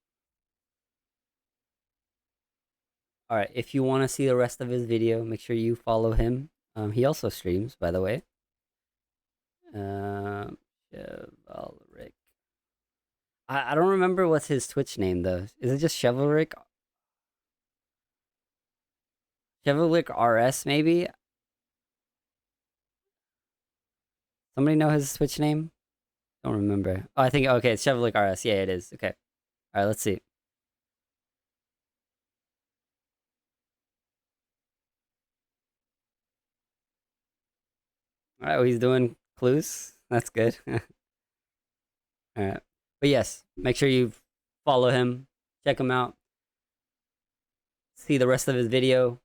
S2: Alright, if you want to see the rest of his video, make sure you follow him. He also streams, by the way. Chivalric. I don't remember what's his Twitch name, though. Is it just Chivalric? Chivalric RS, maybe? Somebody know his Twitch name? Don't remember. Oh, I think, okay, it's Chivalric RS. Yeah, it is. Okay. Alright, let's see. Alright, well, he's doing clues. That's good. Alright. But yes, make sure you follow him. Check him out. See the rest of his video.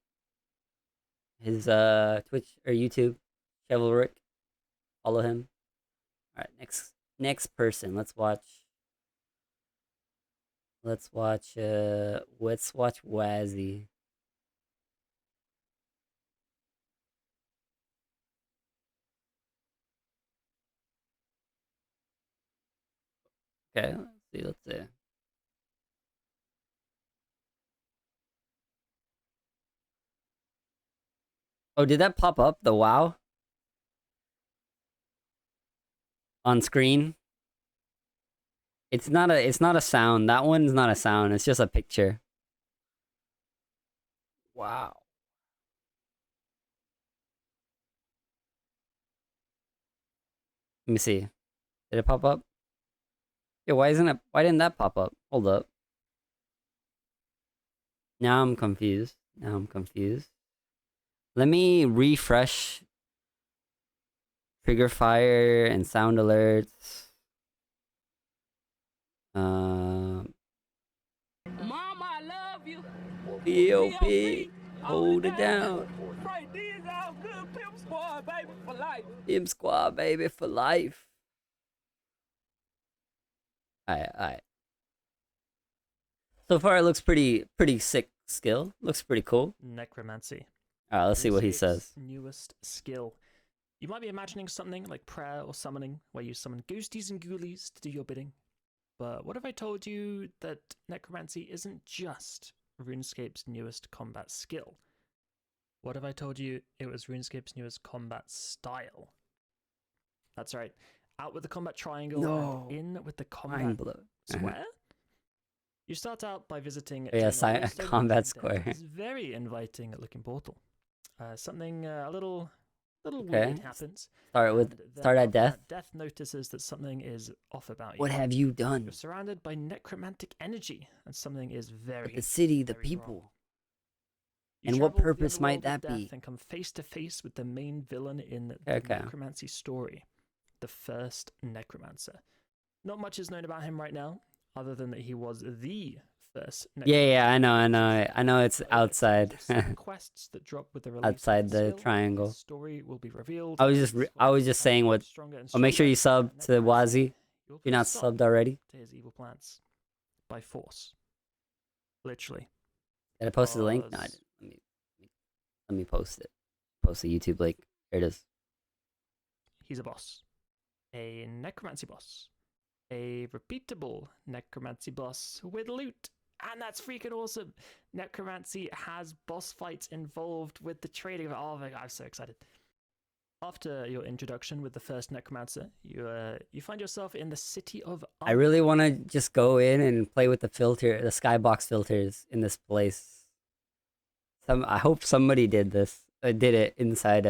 S2: His Twitch or YouTube. Chivalric. Follow him. Alright, next person. Let's watch Wazzy. Okay, let's see. Oh, did that pop up? The WoW? On screen? It's not a sound. That one's not a sound. It's just a picture. Wow. Let me see. Did it pop up? Yeah, why didn't that pop up? Hold up. Now I'm confused. Let me refresh trigger fire and sound alerts. Mom, I love you. POP, hold it down. Pimp squad, baby, for life. Pimp squad, baby, for life. Alright. So far, it looks pretty sick skill. Looks pretty cool.
S8: Necromancy.
S2: Alright, let's see what he
S8: RuneScape's
S2: says.
S8: Newest skill. You might be imagining something like prayer or summoning, where you summon ghosties and ghoulies to do your bidding. But what if I told you that Necromancy isn't just RuneScape's newest combat skill? What if I told you it was RuneScape's newest combat style? That's right. Out with the combat triangle and in with the combat square. You start out by visiting
S2: a combat square.
S8: It's very inviting looking portal. Something a little weird happens.
S2: Start at death.
S8: Death notices that something is off about you.
S2: What have you done?
S8: You're surrounded by necromantic energy, and something is very
S2: the city, the
S8: very
S2: people.
S8: wrong.
S2: And what purpose might that be?
S8: And come face to face with the main villain in the Necromancy story, the first Necromancer. Not much is known about him right now, other than that he was the first Necromancer.
S2: Yeah, I know it's outside.
S8: Quests that drop with the release
S2: outside the
S8: skill.
S2: triangle.
S8: The story will be revealed.
S2: I was just saying what. Oh, make sure you sub to Wazzy. If you're not subbed already.
S8: To his evil plans, by force. Literally.
S2: Did I post the link? No, I didn't. Let me post it. Post the YouTube link. Here it is.
S8: He's a boss. A necromancy boss. A repeatable necromancy boss with loot. And that's freaking awesome. Necromancy has boss fights involved with the trading of... Oh my god, I'm so excited. After your introduction with the first necromancer, you find yourself in the city of...
S2: I really want to just go in and play with the skybox filters in this place. I hope somebody did it inside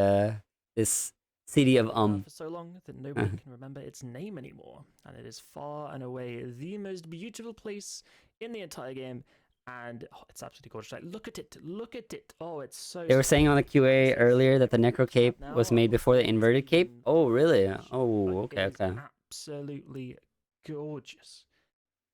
S2: this city of
S8: For so long that nobody can remember its name anymore, and it is far and away the most beautiful place in the entire game, And it's absolutely gorgeous. Like, look at it, look at it. Oh, it's so.
S2: They were saying on the QA earlier that the Necro Cape was made before the inverted cape. Oh, really? Oh, okay, okay.
S8: Absolutely gorgeous.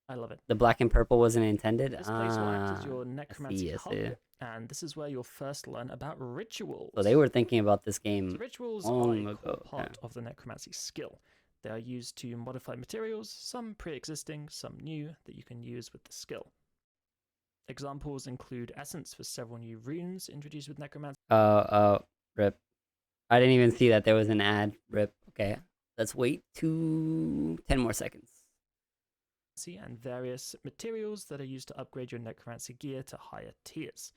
S8: I love it.
S2: The black and purple wasn't intended.
S8: This place will act as your
S2: I
S8: necromancy hub,
S2: see.
S8: and this is where you'll first learn about rituals.
S2: So they were thinking about this
S8: So
S2: game
S8: rituals
S2: long
S8: are a core
S2: ago.
S8: part of the necromancy skill. They are used to modify materials, some pre-existing, some new, that you can use with the skill. Examples include essence for several new runes introduced with necromancy.
S2: Rip. I didn't even see that there was an ad. Rip. Okay. Let's wait 10 more seconds.
S8: And various materials that are used to upgrade your necromancy gear to higher tiers.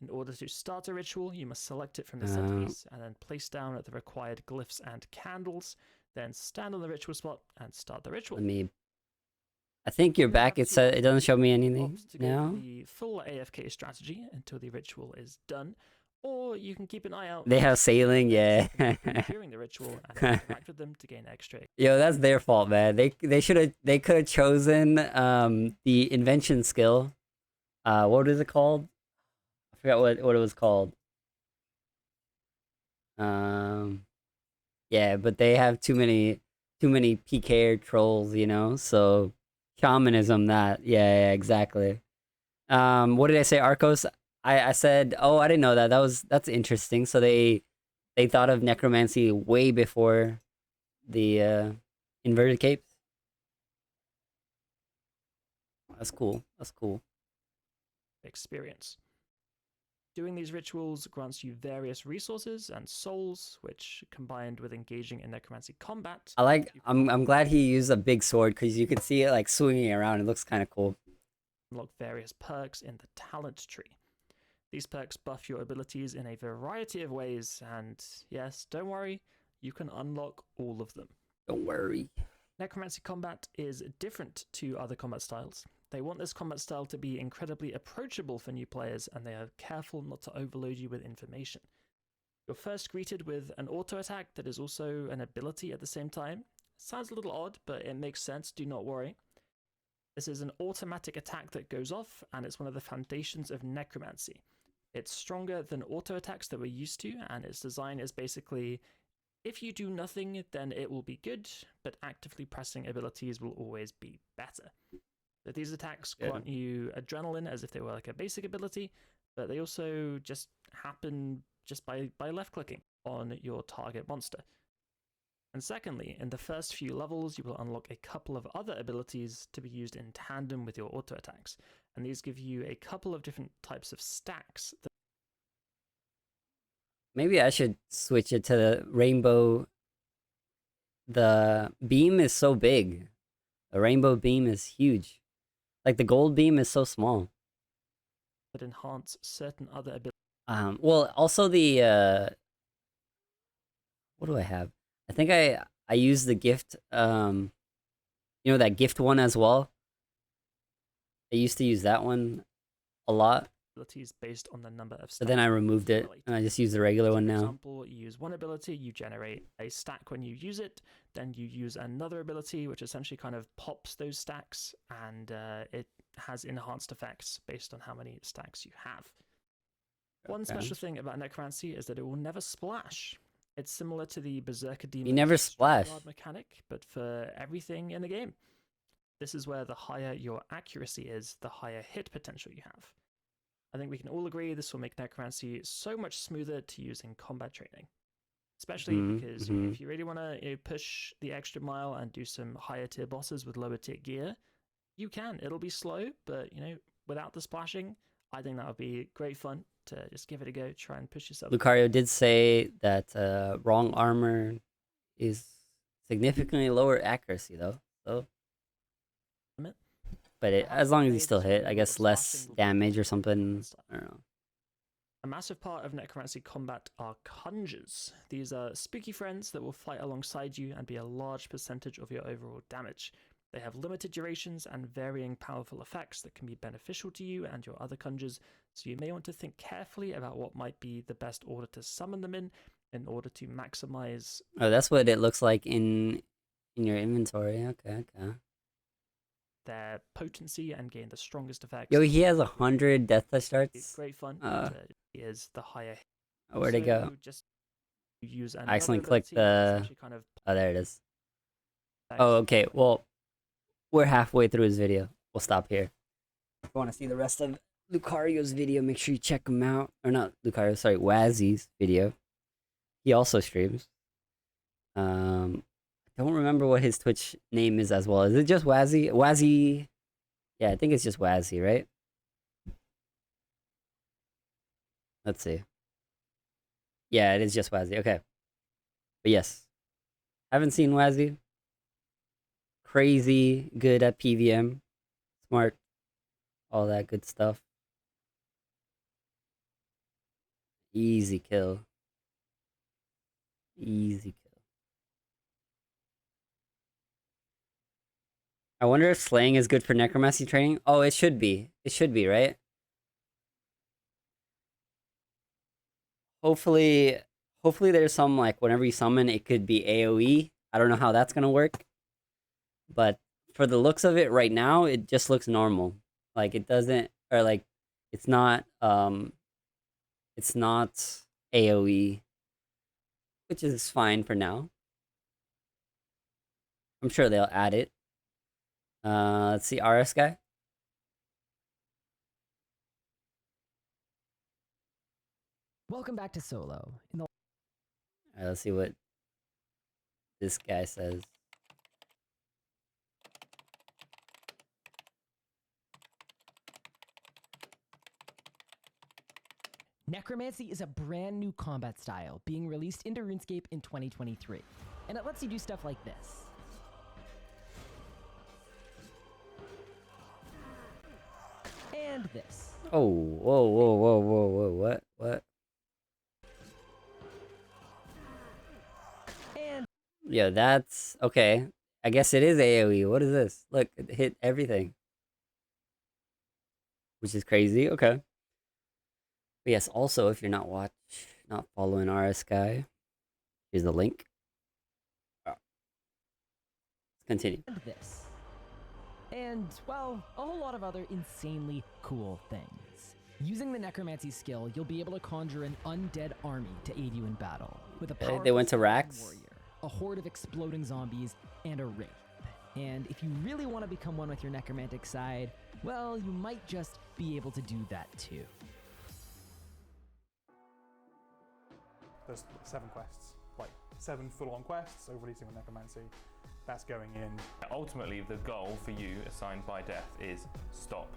S8: In order to start a ritual, you must select it from the centerpiece and then place down the required glyphs and candles, then stand on the ritual spot and start the ritual.
S2: I think you're back. It doesn't show me anything
S8: To go
S2: now.
S8: for the full AFK strategy until the ritual is done, or you can keep an eye out.
S2: They have sailing, yeah.
S8: During the ritual and interact with them to gain extra.
S2: Yo, that's their fault, man. They could have chosen the invention skill. What is it called? I forgot what it was called. Yeah, but they have too many PK trolls, you know. So shamanism, that yeah, exactly. What did I say, Arcos? I said, oh, I didn't know that. That's interesting. So they thought of necromancy way before the inverted capes. That's cool. That's cool.
S8: Experience. Doing these rituals grants you various resources and souls, which, combined with engaging in necromancy combat,
S2: I'm glad he used a big sword because you can see it like swinging around. It looks kind of cool.
S8: Unlock various perks in the talent tree. These perks buff your abilities in a variety of ways, and yes, don't worry, you can unlock all of them.
S2: Don't worry.
S8: Necromancy combat is different to other combat styles. They want this combat style to be incredibly approachable for new players, and they are careful not to overload you with information. You're first greeted with an auto attack that is also an ability at the same time. Sounds a little odd, but it makes sense, do not worry. This is an automatic attack that goes off, and it's one of the foundations of necromancy. It's stronger than auto attacks that we're used to, and its design is basically, if you do nothing, then it will be good, but actively pressing abilities will always be better. So these attacks grant you adrenaline as if they were like a basic ability, but they also just happen just by left-clicking on your target monster. And secondly, in the first few levels, you will unlock a couple of other abilities to be used in tandem with your auto attacks, and these give you a couple of different types of stacks.
S2: Maybe I should switch it to the rainbow. The beam is so big. The rainbow beam is huge. Like the gold beam is so small.
S8: That enhance certain other abilities.
S2: Well, also the what do I have? I think I use the gift. You know, that gift one as well. I used to use that one a lot.
S8: Abilities based on the number of stacks.
S2: But then I removed it and I just use the regular one now.
S8: For example, you use one ability, you generate a stack when you use it, then you use another ability which essentially kind of pops those stacks, and it has enhanced effects based on how many stacks you have. One special thing about necromancy is that it will never splash. It's similar to the Berserker Demon.
S2: You never splash.
S8: Mechanic, but for everything in the game. This is where the higher your accuracy is, the higher hit potential you have. I think we can all agree this will make necromancy so much smoother to use in combat training. Especially because if you really want to push the extra mile and do some higher tier bosses with lower tier gear, you can. It'll be slow, but without the splashing, I think that would be great fun to just give it a go, try and push yourself.
S2: Lucario did say that wrong armor is significantly lower accuracy though. So but as long as you still hit, I guess less damage or something. I don't know.
S8: A massive part of necromancy combat are conjures. These are spooky friends that will fight alongside you and be a large percentage of your overall damage. They have limited durations and varying powerful effects that can be beneficial to you and your other conjures, so you may want to think carefully about what might be the best order to summon them in order to maximize...
S2: Oh, that's what it looks like in your inventory. Okay.
S8: their potency and gain the strongest effects.
S2: Yo, he has 100 death touch
S8: It's
S2: starts.
S8: great fun. He is the higher.
S2: Where'd it go?
S8: So just use
S2: I accidentally
S8: another
S2: clicked
S8: ability,
S2: the.
S8: essentially kind of
S2: Oh, there it is.
S8: effects.
S2: Oh, okay. Well, we're halfway through his video. We'll stop here. If you want to see the rest of Lucario's video, make sure you check him out. Or not Lucario, sorry, Wazzy's video. He also streams. I don't remember what his Twitch name is as well. Is it just Wazzy? Wazzy. Yeah, I think it's just Wazzy, right? Let's see. Yeah, it is just Wazzy. Okay. But yes. Haven't seen Wazzy. Crazy good at PVM. Smart. All that good stuff. Easy kill. Easy kill. I wonder if slaying is good for necromancy training. Oh, it should be. It should be, right? Hopefully there's some, like, whenever you summon, it could be AoE. I don't know how that's gonna work. But for the looks of it right now, it just looks normal. Like, it doesn't, or like, it's not AoE, which is fine for now. I'm sure they'll add it. Let's see, RS guy.
S9: Welcome back to Solo.
S2: Alright, let's see what this guy says.
S9: Necromancy is a brand new combat style being released into RuneScape in 2023, and it lets you do stuff like this. And this.
S2: Oh, whoa, what?
S9: And
S2: Yeah, that's okay. I guess it is AoE. What is this? Look, it hit everything. Which is crazy. Okay. But yes, also, if you're not following RS Guy, here's the link. Let's continue.
S9: and this. And, well, a whole lot of other insanely cool things. Using the Necromancy skill, you'll be able to conjure an undead army to aid you in battle. With a
S2: Okay,
S9: powerful
S2: they went to
S9: skeleton
S2: Rax.
S9: warrior, a horde of exploding zombies, and a wraith. And if you really want to become one with your necromantic side, well, you might just be able to do that too.
S3: There's 7 quests, like 7 full-on quests over releasing with Necromancy. That's going in.
S5: Ultimately, the goal for you assigned by death is stop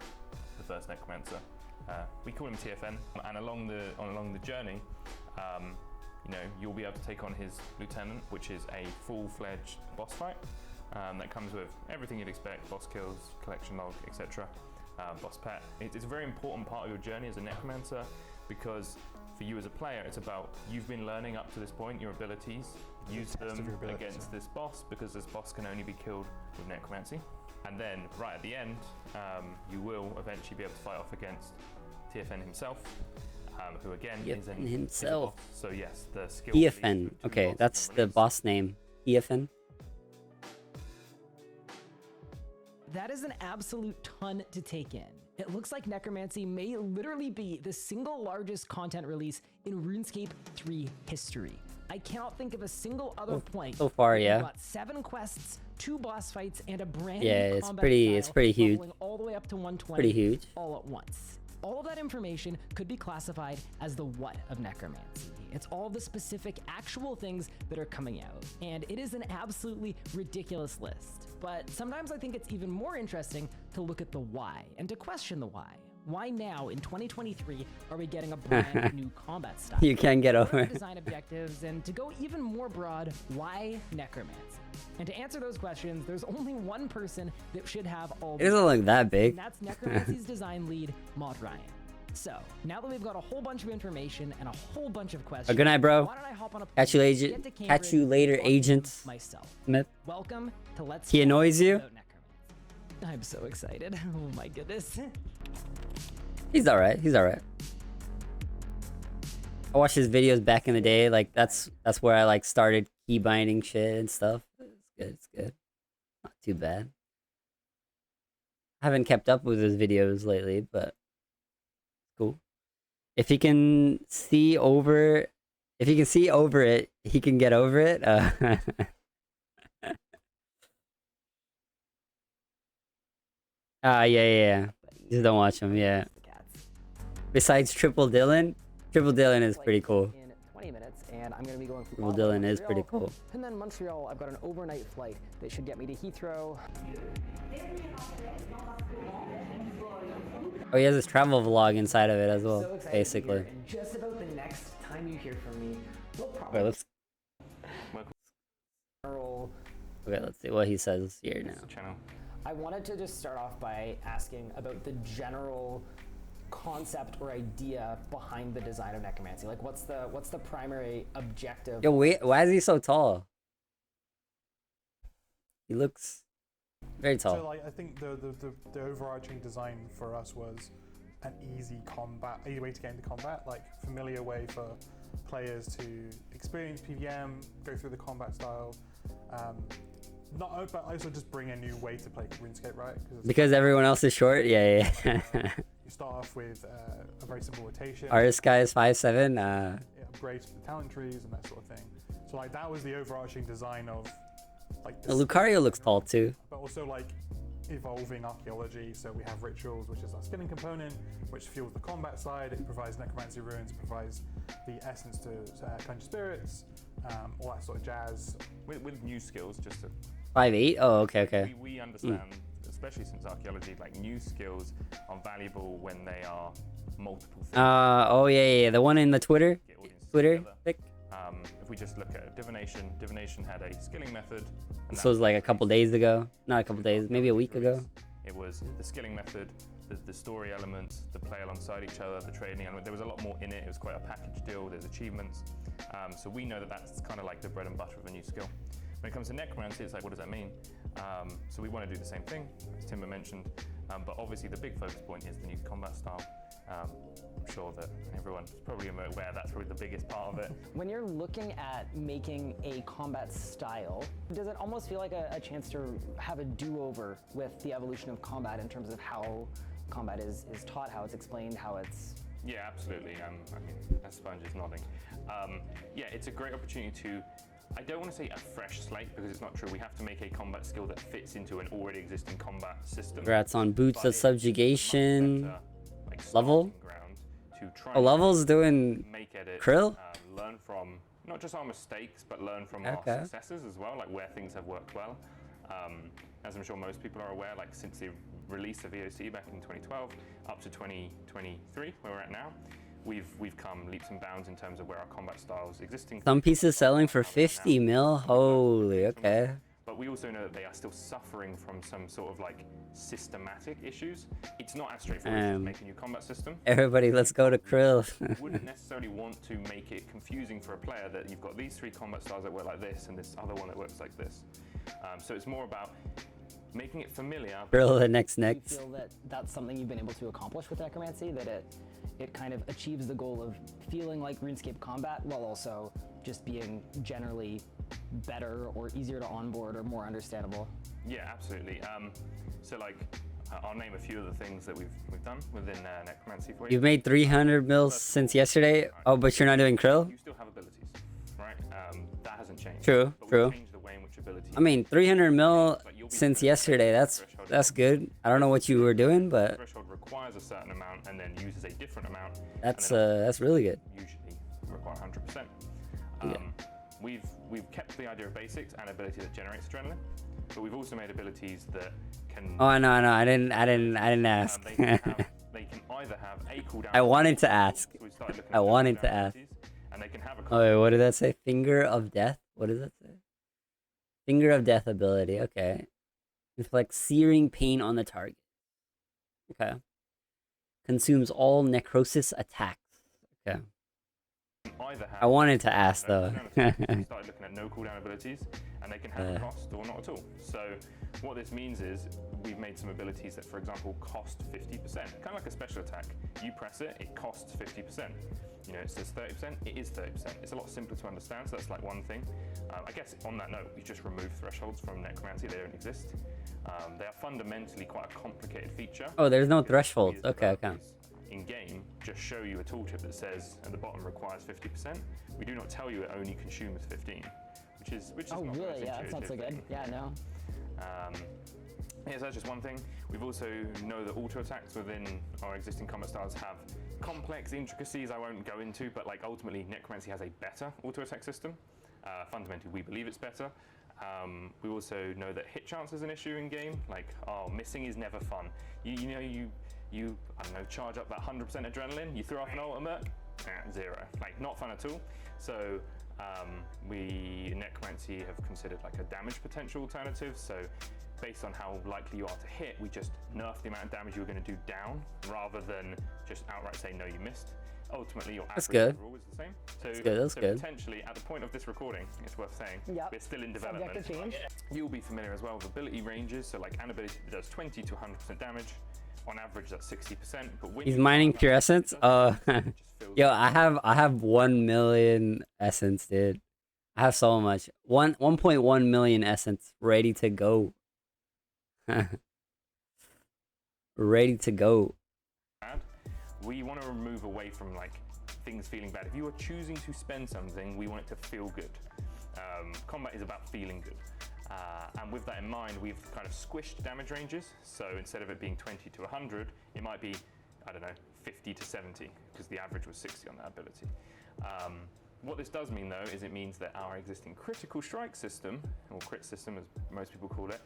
S5: the first necromancer. We call him TFN, and along the journey, you know, you'll be able to take on his lieutenant, which is a full-fledged boss fight that comes with everything you'd expect: boss kills, collection log, etc. Boss pet. It's a very important part of your journey as a necromancer, because for you as a player, it's about you've been learning up to this point your abilities. Use them against this boss, because this boss can only be killed with necromancy. And then right at the end, you will eventually be able to fight off against TFN himself, who again is
S2: TFN himself.
S5: boss. So yes, the skill.
S2: TFN. Okay, that's the boss name. TFN.
S9: That is an absolute ton to take in. It looks like Necromancy may literally be the single largest content release in RuneScape 3 history. I cannot think of a single other point.
S2: So far,
S9: where
S2: yeah.
S9: We've got 7 quests, 2 boss fights, and a brand
S2: Yeah,
S9: new
S2: it's
S9: combat
S2: pretty
S9: style
S2: huge.
S9: leveling all the way up to 120
S2: Pretty huge.
S9: all at once. All of that information could be classified as the what of Necromancy. It's all the specific actual things that are coming out, and it is an absolutely ridiculous list. But sometimes I think it's even more interesting to look at the why and to question the why. Why now in 2023 are we getting a brand new combat style?
S2: You can get
S9: What
S2: over
S9: are
S2: it.
S9: the design objectives, and to go even more broad, why Necromancy? And to answer those questions, there's only one person that should have all
S2: It
S9: the
S2: doesn't look that big.
S9: and that's Necromancy's design lead, Maud Ryan. So, now that we've got a whole bunch of information and a whole bunch of questions,
S2: Good night, bro.
S9: why don't I hop on a
S2: Catch you,
S9: plane,
S2: agent.
S9: get to
S2: Catch you
S9: Cambridge,
S2: later,
S9: and talk to
S2: Agent
S9: myself.
S2: Smith.
S9: Welcome to Let's
S2: He
S9: Talk
S2: annoys you?
S9: About Necromancy. I'm so excited. Oh my goodness.
S2: He's alright. He's alright. I watched his videos back in the day. Like that's where I like started key binding shit and stuff. It's good. It's good. Not too bad. haven't kept up with his videos lately, but cool. If he can see over, if he can see over it, he can get over it. Yeah. Just don't watch him. Yeah. Besides Triple Dylan is pretty cool.
S9: In 20 minutes, and I'm going to be going through
S2: Triple Dylan is pretty cool.
S9: And then Montreal, I've got an overnight flight that should get me to Heathrow.
S2: Oh, he has his travel vlog inside of it as well,
S9: So excited
S2: basically.
S9: to be here, and just about the next time you hear from me, we'll probably
S2: Okay, let's see what he says here now.
S5: Channel.
S9: I wanted to just start off by asking about the general concept or idea behind the design of Necromancy. Like, what's the primary objective?
S2: Yo, wait, why is he so tall? He looks very tall.
S3: So like, I think the overarching design for us was an easy way to get into combat, like familiar way for players to experience PVM, go through the combat style, but also just bring a new way to play RuneScape, right?
S2: Because everyone else is short? Yeah.
S3: You start off with a very simple rotation.
S2: Artist guy is 5'7".
S3: It upgrades the talent trees and that sort of thing. So like that was the overarching design of like.
S2: Lucario looks tall too.
S3: But also like evolving archaeology. So we have rituals, which is our skilling component, which fuels the combat side. It provides necromancy runes, provides the essence to conjure spirits, all that sort of jazz.
S5: With new skills, just to
S2: 5'8"? Oh, okay.
S5: We understand, especially since archaeology, like new skills are valuable when they are multiple things.
S2: Oh yeah. The one in the Twitter pic.
S5: If we just look at divination had a skilling method.
S2: This was like a couple days ago. Not a couple days, maybe a week ago.
S5: It was the skilling method, the story elements, the play alongside each other, the trading element. There was a lot more in it. It was quite a package deal. There's achievements. So we know that that's kind of like the bread and butter of a new skill. When it comes to necromancy, it's like, what does that mean? So we want to do the same thing, as Timber mentioned. But obviously the big focus point is the new combat style. I'm sure that everyone's probably aware that's probably the biggest part of it.
S9: When you're looking at making a combat style, does it almost feel like a chance to have a do-over with the evolution of combat in terms of how combat is taught, how it's explained, how it's...
S5: Yeah, absolutely. I mean, as Sponge is nodding. Yeah, it's a great opportunity to, I don't want to say a fresh slate because it's not true. We have to make a combat skill that fits into an already existing combat system.
S2: Congrats on Boots of Subjugation.
S5: Better, like,
S2: Level?
S5: To try
S2: Level's doing
S5: make edit,
S2: Krill?
S5: Learn from not just our mistakes, but learn from our successes as well, like where things have worked well. As I'm sure most people are aware, like since the release of VOC back in 2012 up to 2023, where we're at now, we've come leaps and bounds in terms of where our combat styles existing.
S2: Some pieces selling for 50 mil. Holy, okay.
S5: But we also know that they are still suffering from some sort of like systematic issues. It's not as straightforward as making a new combat system.
S2: Everybody, let's go to Krill.
S5: You wouldn't necessarily want to make it confusing for a player that you've got these three combat styles that work like this and this other one that works like this. So it's more about making it familiar.
S2: Krill the next.
S9: Do you feel that that's something you've been able to accomplish with Necromancy? That it kind of achieves the goal of feeling like RuneScape combat while also just being generally better or easier to onboard or more understandable?
S5: Yeah, absolutely. So like, I'll name a few of the things that we've done within Necromancy for you.
S2: You've made 300 mil since yesterday. Oh, but you're not doing Krill?
S5: You still have abilities, right? That hasn't changed.
S2: True.
S5: We've changed the way in which abilities.
S2: I mean, 300 mil since yesterday. That's good. I don't know what you were doing, but
S5: threshold requires a certain amount and then uses a different amount.
S2: That's really good.
S5: Usually require 100%. We've kept the idea of basics and ability that generates adrenaline, but we've also made abilities that can.
S2: Oh no, I didn't ask.
S5: They can either have a cooldown.
S2: I wanted to ask.
S5: So we started looking
S2: I
S5: at
S2: wanted to
S5: cooldown
S2: ask.
S5: abilities, and they can have a.
S2: Oh wait, what did that say? Finger of Death? What does that say? Finger of Death ability. Okay. Inflicts searing pain on the target. Okay. Consumes all necrosis attacks. Okay. I wanted to ask though.
S5: We started looking at no cooldown abilities, and they can have a cost or not at all. So what this means is we've made some abilities that, for example, cost 50%. Kind of like a special attack. You press it, it costs 50%. You know, it says 30%, it is 30%. It's a lot simpler to understand, so that's like one thing. I guess on that note, we just removed thresholds from Necromancy. They don't exist. They are fundamentally quite a complicated feature.
S2: Oh, there's no
S5: because
S2: threshold.
S5: we as
S2: Okay, okay.
S5: developers in game just show you a tooltip that says at the bottom requires 50%. We do not tell you it only consumes 15, which is
S9: Oh,
S5: not the
S9: really?
S5: most
S9: Yeah, that's not so
S5: intuitive
S9: good.
S5: thing.
S9: Yeah, no.
S5: Yeah, so that's just one thing. We've also know that auto attacks within our existing combat styles have complex intricacies I won't go into, but like ultimately Necromancy has a better auto attack system. Fundamentally, we believe it's better. We also know that hit chance is an issue in game. Like, oh, missing is never fun. You I don't know, charge up that 100% adrenaline, you throw off an ultimate, zero. Like, not fun at all. So we in Necromancy have considered like a damage potential alternative. So based on how likely you are to hit, we just nerf the amount of damage you're going to do down, rather than just outright say no, you missed. Ultimately, your average overall is the same. So,
S2: That's good.
S5: Potentially, at the point of this recording, it's worth saying,
S9: Yep.
S5: we're still in
S9: Subject
S5: development.
S9: to change.
S5: You'll be familiar as well with ability ranges. So like an ability that does 20 to 100% damage. On average, that's 60%. But when
S2: He's
S5: you
S2: mining
S5: start
S2: pure
S5: that,
S2: essence.
S5: it doesn't- it just feels
S2: Yo,
S5: like-
S2: I have 1 million essence, dude. I have so much. 1.1 million essence ready to go. Ready to go.
S5: bad. We want to move away from like things feeling bad. If you are choosing to spend something, we want it to feel good. Combat is about feeling good. And with that in mind, we've kind of squished damage ranges. So instead of it being 20 to 100, it might be, I don't know, 50 to 70, because the average was 60 on that ability. What this does mean, though, is it means that our existing critical strike system, or crit system as most people call it,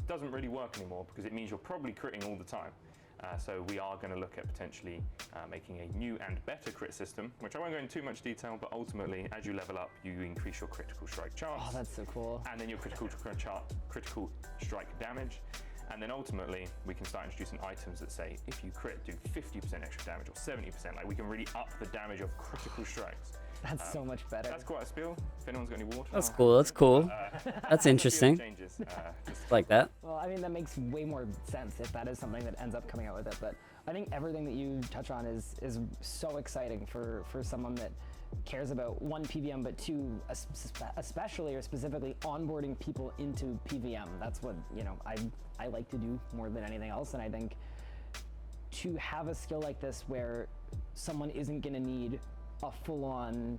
S5: doesn't really work anymore, because it means you're probably critting all the time. So we are going to look at potentially making a new and better crit system, which I won't go into too much detail, but ultimately, as you level up, you increase your critical strike chance.
S9: Oh, that's so cool.
S5: And then your critical strike damage. And then ultimately, we can start introducing items that say, if you crit, do 50% extra damage or 70%. Like, we can really up the damage of critical strikes.
S9: That's so much better.
S5: That's quite a spiel. If anyone's got any water.
S2: That's cool. That's cool. That's interesting.
S5: Changes, just
S2: Like that.
S9: Well, I mean, that makes way more sense if that is something that ends up coming out with it. But I think everything that you touch on is so exciting for someone that cares about one, PVM, but two, especially or specifically onboarding people into PVM. That's what, you know, I like to do more than anything else. And I think to have a skill like this where someone isn't going to need a full-on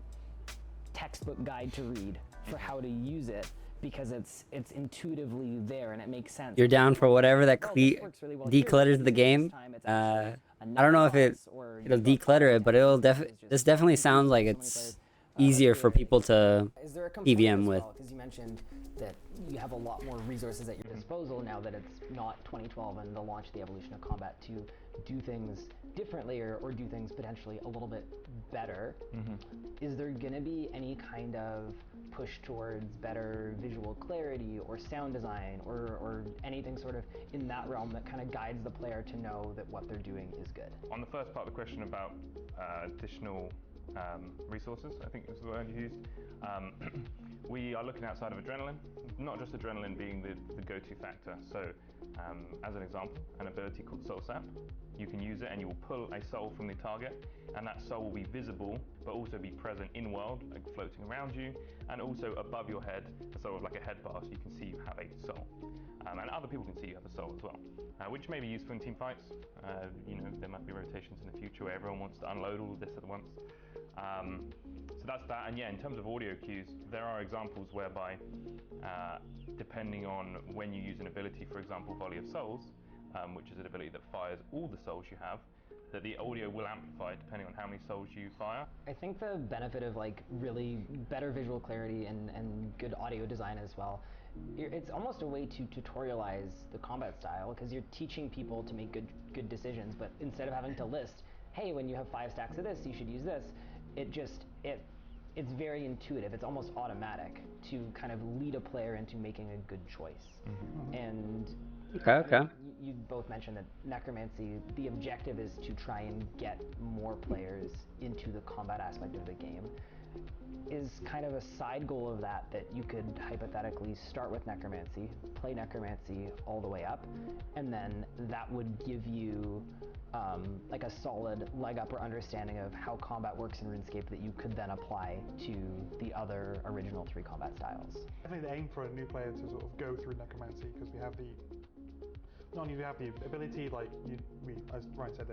S9: textbook guide to read for how to use it, because it's intuitively there and it makes sense.
S2: You're down for whatever that
S9: Oh, this works really well here,
S2: declutters
S9: but
S2: the
S9: this
S2: game.
S9: time it's actually
S2: I don't know if
S9: another boss, or
S2: it'll
S9: you've got
S2: declutter it, but it'll
S9: text
S2: this definitely sounds like
S9: so many
S2: it's
S9: players.
S2: easier for people to
S9: Is there a component
S2: PVM
S9: as
S2: with.
S9: well? Because you mentioned that you have a lot more resources at your disposal now that it's not 2012 and the launch of the evolution of combat to do things differently or do things potentially a little bit better. Is there going to be any kind of push towards better visual clarity or sound design or anything sort of in that realm that kind of guides the player to know that what they're doing is good?
S5: On the first part of the question about additional resources, I think is the word you used. We are looking outside of adrenaline, not just adrenaline being the go-to factor. So as an example, an ability called Soul Sap, you can use it and you will pull a soul from the target, and that soul will be visible but also be present in world, like floating around you, and also above your head, sort of like a head bar, so you can see you have a soul. And other people can see you have a soul as well, which may be useful in team fights. You know, there might be rotations in the future where everyone wants to unload all of this at once. So that's that. And yeah, in terms of audio cues, there are examples whereby, depending on when you use an ability, for example, Volley of Souls, which is an ability that fires all the souls you have, that the audio will amplify depending on how many souls you fire.
S9: I think the benefit of like really better visual clarity and good audio design as well, it's almost a way to tutorialize the combat style, because you're teaching people to make good decisions, but instead of having to list, hey, when you have 5 stacks of this, you should use this, it's very intuitive. It's almost automatic to kind of lead a player into making a good choice. And
S2: Okay.
S9: you both mentioned that Necromancy, the objective is to try and get more players into the combat aspect of the game. Is kind of a side goal of that you could hypothetically start with Necromancy, play Necromancy all the way up, and then that would give you like a solid leg up or understanding of how combat works in RuneScape that you could then apply to the other original 3 combat styles.
S3: I think the aim for a new player to sort of go through Necromancy, because we have the not only do you have the ability, like as Ryan said,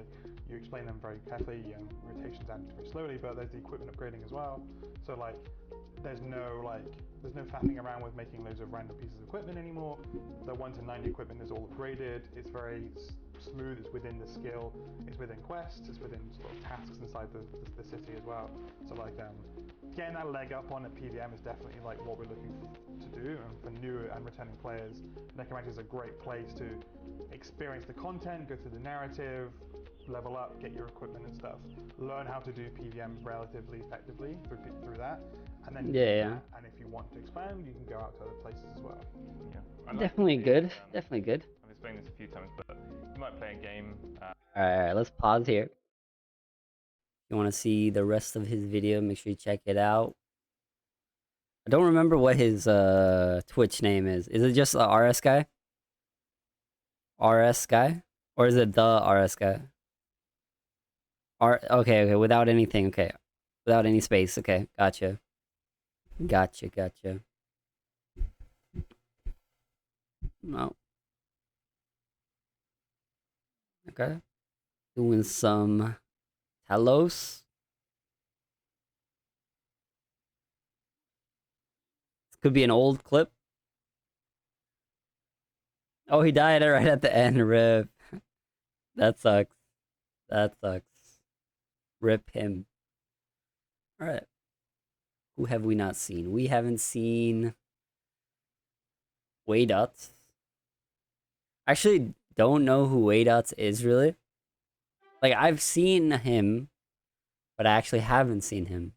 S3: you explain them very carefully, rotations add very slowly, but there's the equipment upgrading as well. So like, there's no faffing around with making loads of random pieces of equipment anymore. The 1 to 90 equipment is all upgraded. It's very smooth. It's within the skill. It's within quests. It's within sort of tasks inside the city as well. So like, getting that leg up on at PVM is definitely like what we're looking to do. And for new and returning players, Necromancy is a great place to experience the content, go through the narrative, level up, get your equipment and stuff, learn how to do PVM relatively effectively through that, and then and if you want to expand, you can go out to other places as well.
S5: Yeah,
S2: Definitely good. Definitely good.
S5: I've explained this a few times, but you might play a game.
S2: All right, let's pause here. If you want to see the rest of his video, make sure you check it out. I don't remember what his Twitch name is. Is it just the RS guy? RS guy? Or is it the RS guy? Okay, without anything, okay. Without any space, okay. Gotcha. No. Okay. Doing some Talos. This could be an old clip. Oh, he died right at the end. Rip. That sucks. Rip him. Alright. Who have we not seen? We haven't seen Waydots. Actually, don't know who Waydots is really. Like, I've seen him, but I actually haven't seen him.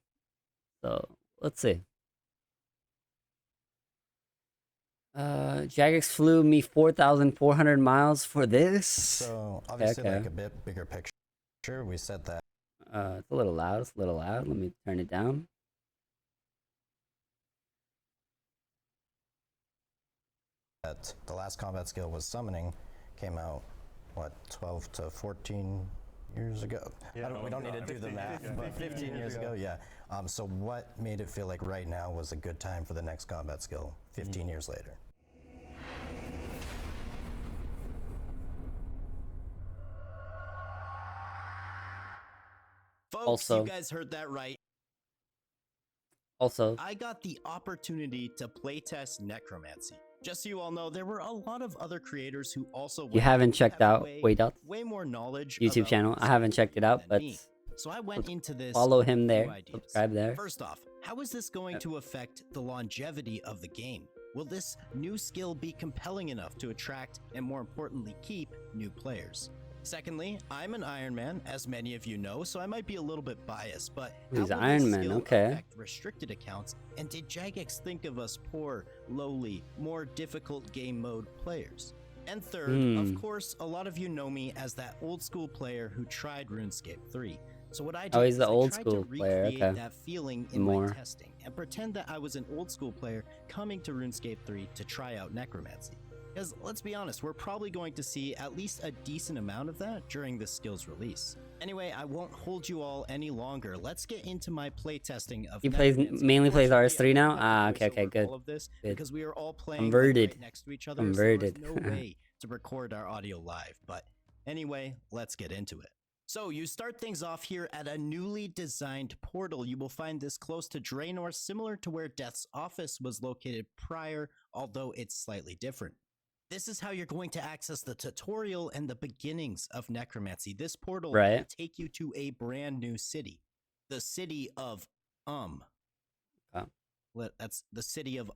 S2: So, let's see. Jagex flew me 4,400 miles for this.
S10: So, obviously, like a bit bigger picture, we said that.
S2: It's a little loud. Let me turn it down.
S10: That the last combat skill was summoning, came out, what, 12 to 14 years ago?
S3: Yeah,
S10: we don't need to do the math, but 15 years ago, yeah. So what made it feel like right now was a good time for the next combat skill 15 years later?
S11: Folks,
S2: Also,
S11: you guys heard that right.
S2: Also,
S11: I got the opportunity to playtest Necromancy. Just so you all know, there were a lot of other creators who also
S2: you haven't checked out Waydots
S11: way more knowledge
S2: YouTube channel. I haven't checked it out, but
S11: so I went into this
S2: follow him
S11: with
S2: there.
S11: two ideas.
S2: Subscribe there.
S11: First off, how is this going to affect the longevity of the game? Will this new skill be compelling enough to attract and, more importantly, keep new players? Secondly, I'm an Iron Man, as many of you know, so I might be a little bit biased, but
S2: He's
S11: how will
S2: Iron
S11: this
S2: Man,
S11: skill
S2: okay.
S11: affect restricted accounts, and did Jagex think of us poor, lowly, more difficult game mode players? And third, of course, a lot of you know me as that old school player who tried RuneScape 3. So what I did
S2: he's
S11: is
S2: the
S11: I
S2: old
S11: tried
S2: school
S11: to
S2: player,
S11: recreate
S2: okay.
S11: that feeling in my testing and pretend that I was an old school player coming to RuneScape 3 to try out Necromancy. Because let's be honest, we're probably going to see at least a decent amount of that during this skill's release. Anyway, I won't hold you all any longer. Let's get into my playtesting of Necromancy.
S2: Mainly plays
S11: Unfortunately,
S2: RS3
S11: I
S2: now?
S11: don't have to
S2: Okay,
S11: voice over
S2: good.
S11: all of this
S2: Good.
S11: because we are all playing
S2: Converted.
S11: right next to each other.
S2: Converted.
S11: So there's no way to record our audio live. But anyway, let's get into it. So you start things off here at a newly designed portal. You will find this close to Draenor, similar to where Death's office was located prior, although it's slightly different. This is how you're going to access the tutorial and the beginnings of Necromancy. This portal will take you to a brand new city. The city of That's the city of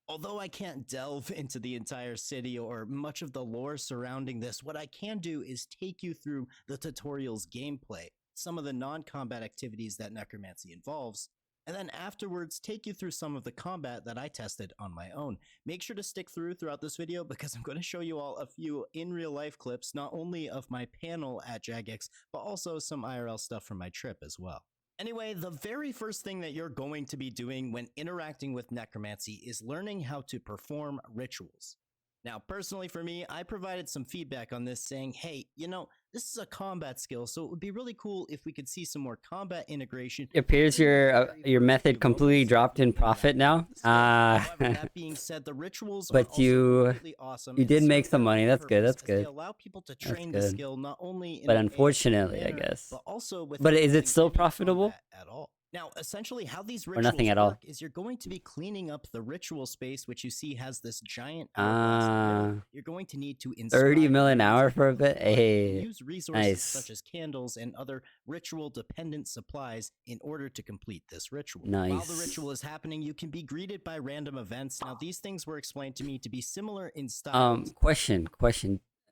S11: Although I can't delve into the entire city or much of the lore surrounding this, what I can do is take you through the tutorial's gameplay, some of the non-combat activities that Necromancy involves, and then afterwards take you through some of the combat that I tested on my own. Make sure to stick throughout this video because I'm going to show you all a few in real life clips, not only of my panel at Jagex, but also some IRL stuff from my trip as well. Anyway, the very first thing that you're going to be doing when interacting with Necromancy is learning how to perform rituals. Now, personally for me, I provided some feedback on this saying, hey, you know, This is a combat skill, so it would be really cool if we could see some more combat integration.
S2: It appears your method completely dropped in profit now.
S11: However, that being said, the rituals
S2: but
S11: are also completely awesome.
S2: you
S11: and
S2: did
S11: serve
S2: make some
S11: their
S2: money.
S11: own
S2: That's good.
S11: purpose
S2: That's
S11: as They
S2: good.
S11: allow people to
S2: That's
S11: train the
S2: good.
S11: skill not only in
S2: But
S11: an
S2: unfortunately, I
S11: manner,
S2: guess.
S11: but also with
S2: But is it still profitable?
S11: at all. Now, essentially, how these
S2: Or
S11: rituals
S2: nothing at all?
S11: work is you're going to be cleaning up the ritual space, which you see has this giant hourglass in the middle. You're going to need to
S2: 30 mil an
S11: inscribe
S2: hour
S11: runes
S2: for a
S11: into
S2: bit.
S11: the wood and
S2: Hey,
S11: use resources
S2: nice.
S11: such as candles and other ritual-dependent supplies in order to complete this ritual. While the
S2: Nice.
S11: ritual is happening, you can be greeted by random events. Now, these things were explained to me to be similar in style.
S2: Question.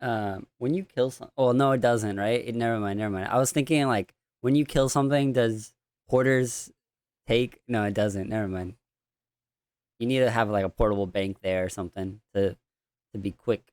S2: When you kill some, oh no, it doesn't, right? Never mind. I was thinking like when you kill something, does hoarders take? No, it doesn't. Never mind. You need to have like a portable bank there or something to be quick.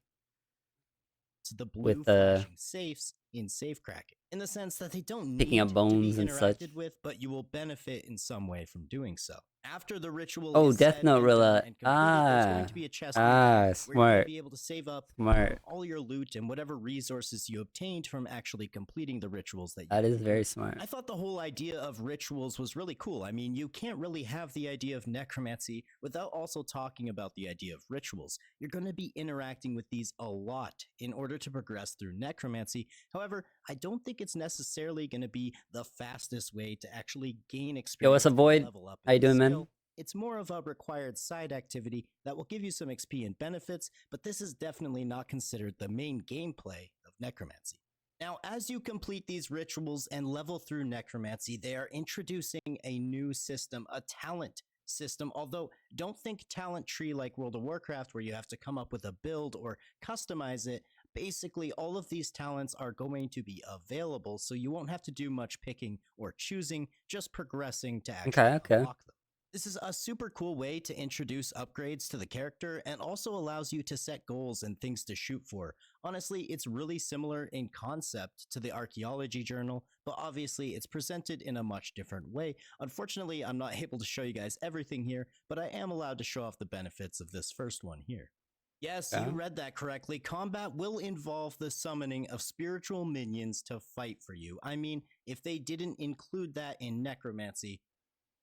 S11: To the blue
S2: with the
S11: flashing safes in safe cracking, in the sense that they don't
S2: picking
S11: need
S2: up
S11: to
S2: bones
S11: be
S2: and
S11: interacted
S2: such.
S11: with, but you will benefit in some way from doing so. After the ritual
S2: Oh,
S11: is
S2: Death
S11: said
S2: Note
S11: and
S2: Rilla.
S11: done and completed, there's going to be a chest in the back where you're going
S2: Smart.
S11: to be able to save up
S2: Smart.
S11: all your loot and whatever resources you obtained from actually completing the rituals that you
S2: That is
S11: did.
S2: very smart.
S11: I thought the whole idea of rituals was really cool. I mean, you can't really have the idea of necromancy without also talking about the idea of rituals. You're going to be interacting with these a lot in order to progress through necromancy. However, I don't think it's necessarily going to be the fastest way to actually gain experience.
S2: Yo, what's up,
S11: and
S2: Void?
S11: level up
S2: How you
S11: in the
S2: doing, man?
S11: skill. It's more of a required side activity that will give you some XP and benefits, but this is definitely not considered the main gameplay of necromancy. Now, as you complete these rituals and level through necromancy, they are introducing a new system, a talent system. Although, don't think talent tree like World of Warcraft where you have to come up with a build or customize it. Basically, all of these talents are going to be available, so you won't have to do much picking or choosing, just progressing to actually unlock them. This is a super cool way to introduce upgrades to the character and also allows you to set goals and things to shoot for. Honestly, it's really similar in concept to the archaeology journal, but obviously it's presented in a much different way. Unfortunately, I'm not able to show you guys everything here, but I am allowed to show off the benefits of this first one here. Yes, you read that correctly. Combat will involve the summoning of spiritual minions to fight for you. I mean, if they didn't include that in necromancy,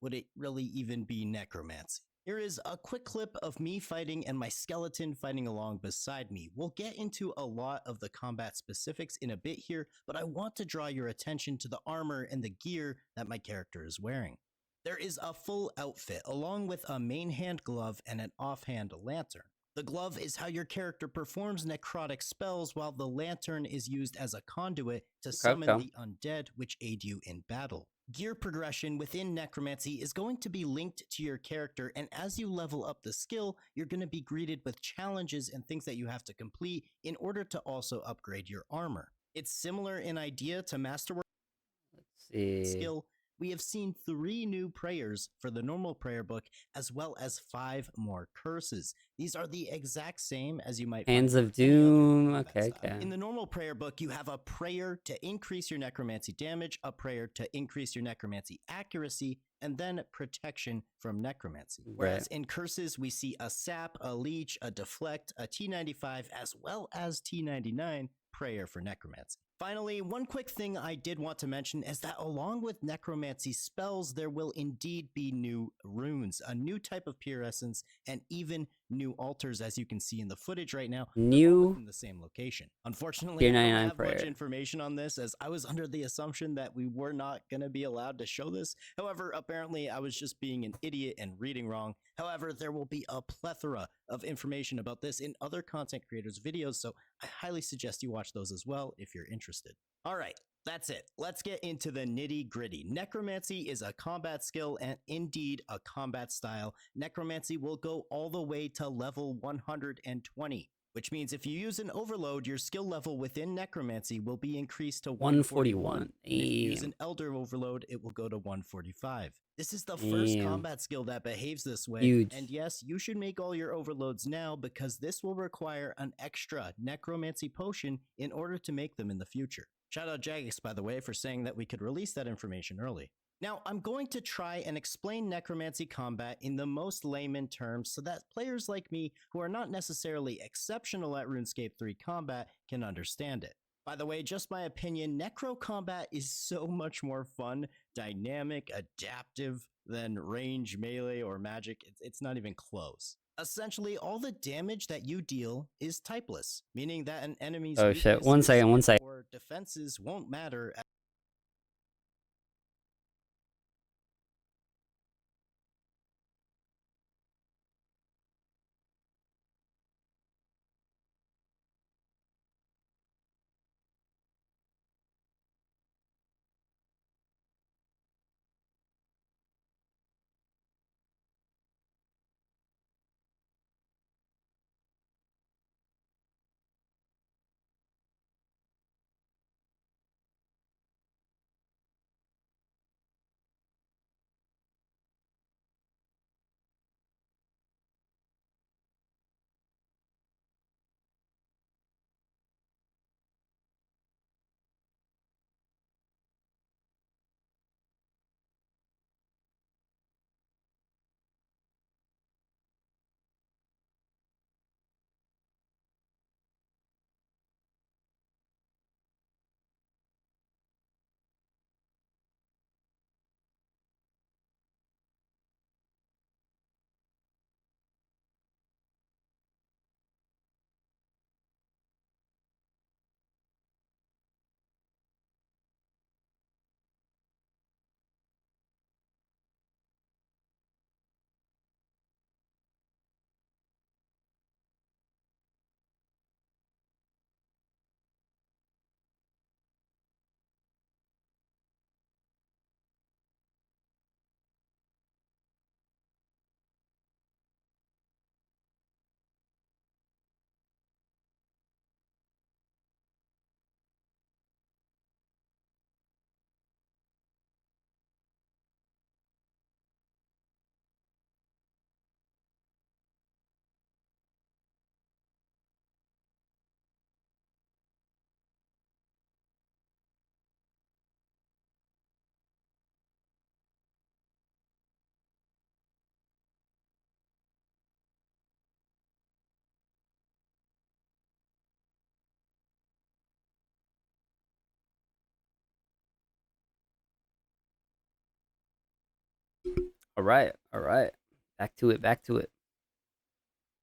S11: would it really even be necromancy? Here is a quick clip of me fighting and my skeleton fighting along beside me. We'll get into a lot of the combat specifics in a bit here, but I want to draw your attention to the armor and the gear that my character is wearing. There is a full outfit along with a main hand glove and an offhand lantern. The glove is how your character performs necrotic spells, while the lantern is used as a conduit to summon the undead, which aid you in battle. Gear progression within necromancy is going to be linked to your character, and as you level up the skill, you're going to be greeted with challenges and things that you have to complete in order to also upgrade your armor. It's similar in idea to Masterwork skill. We have seen 3 new prayers for the normal prayer book, as well as 5 more curses. These are the exact same as you might
S2: Hands
S11: find
S2: of Doom. Okay.
S11: in the normal prayer book, you have a prayer to increase your necromancy damage, a prayer to increase your necromancy accuracy, and then protection from necromancy. Whereas in curses, we see a sap, a leech, a deflect, a T95, as well as T99 prayer for necromancy. Finally, one quick thing I did want to mention is that along with necromancy spells, there will indeed be new runes, a new type of pure essence, and even new altars, as you can see in the footage right now, all within the same location. Unfortunately, I don't have much information on this, as I was under the assumption that we were not going to be allowed to show this. However, apparently I was just being an idiot and reading wrong. However, there will be a plethora of information about this in other content creators' videos, so I highly suggest you watch those as well if you're interested. Alright, that's it. Let's get into the nitty-gritty. Necromancy is a combat skill and indeed a combat style. Necromancy will go all the way to level 120, which means if you use an overload, your skill level within necromancy will be increased to 141. If you use an elder overload, it will go to 145. This is the first combat skill that behaves this way, and yes, you should make all your overloads now because this will require an extra necromancy potion in order to make them in the future. Shout out Jagex, by the way, for saying that we could release that information early. Now, I'm going to try and explain necromancy combat in the most layman terms so that players like me who are not necessarily exceptional at RuneScape 3 combat can understand it. By the way, just my opinion, Necro combat is so much more fun, dynamic, adaptive than range, melee, or magic. It's not even close. Essentially, all the damage that you deal is typeless, meaning that an enemy's
S2: Oh shit! One
S11: weaknesses
S2: second.
S11: or defenses won't matter.
S2: All right. Back to it.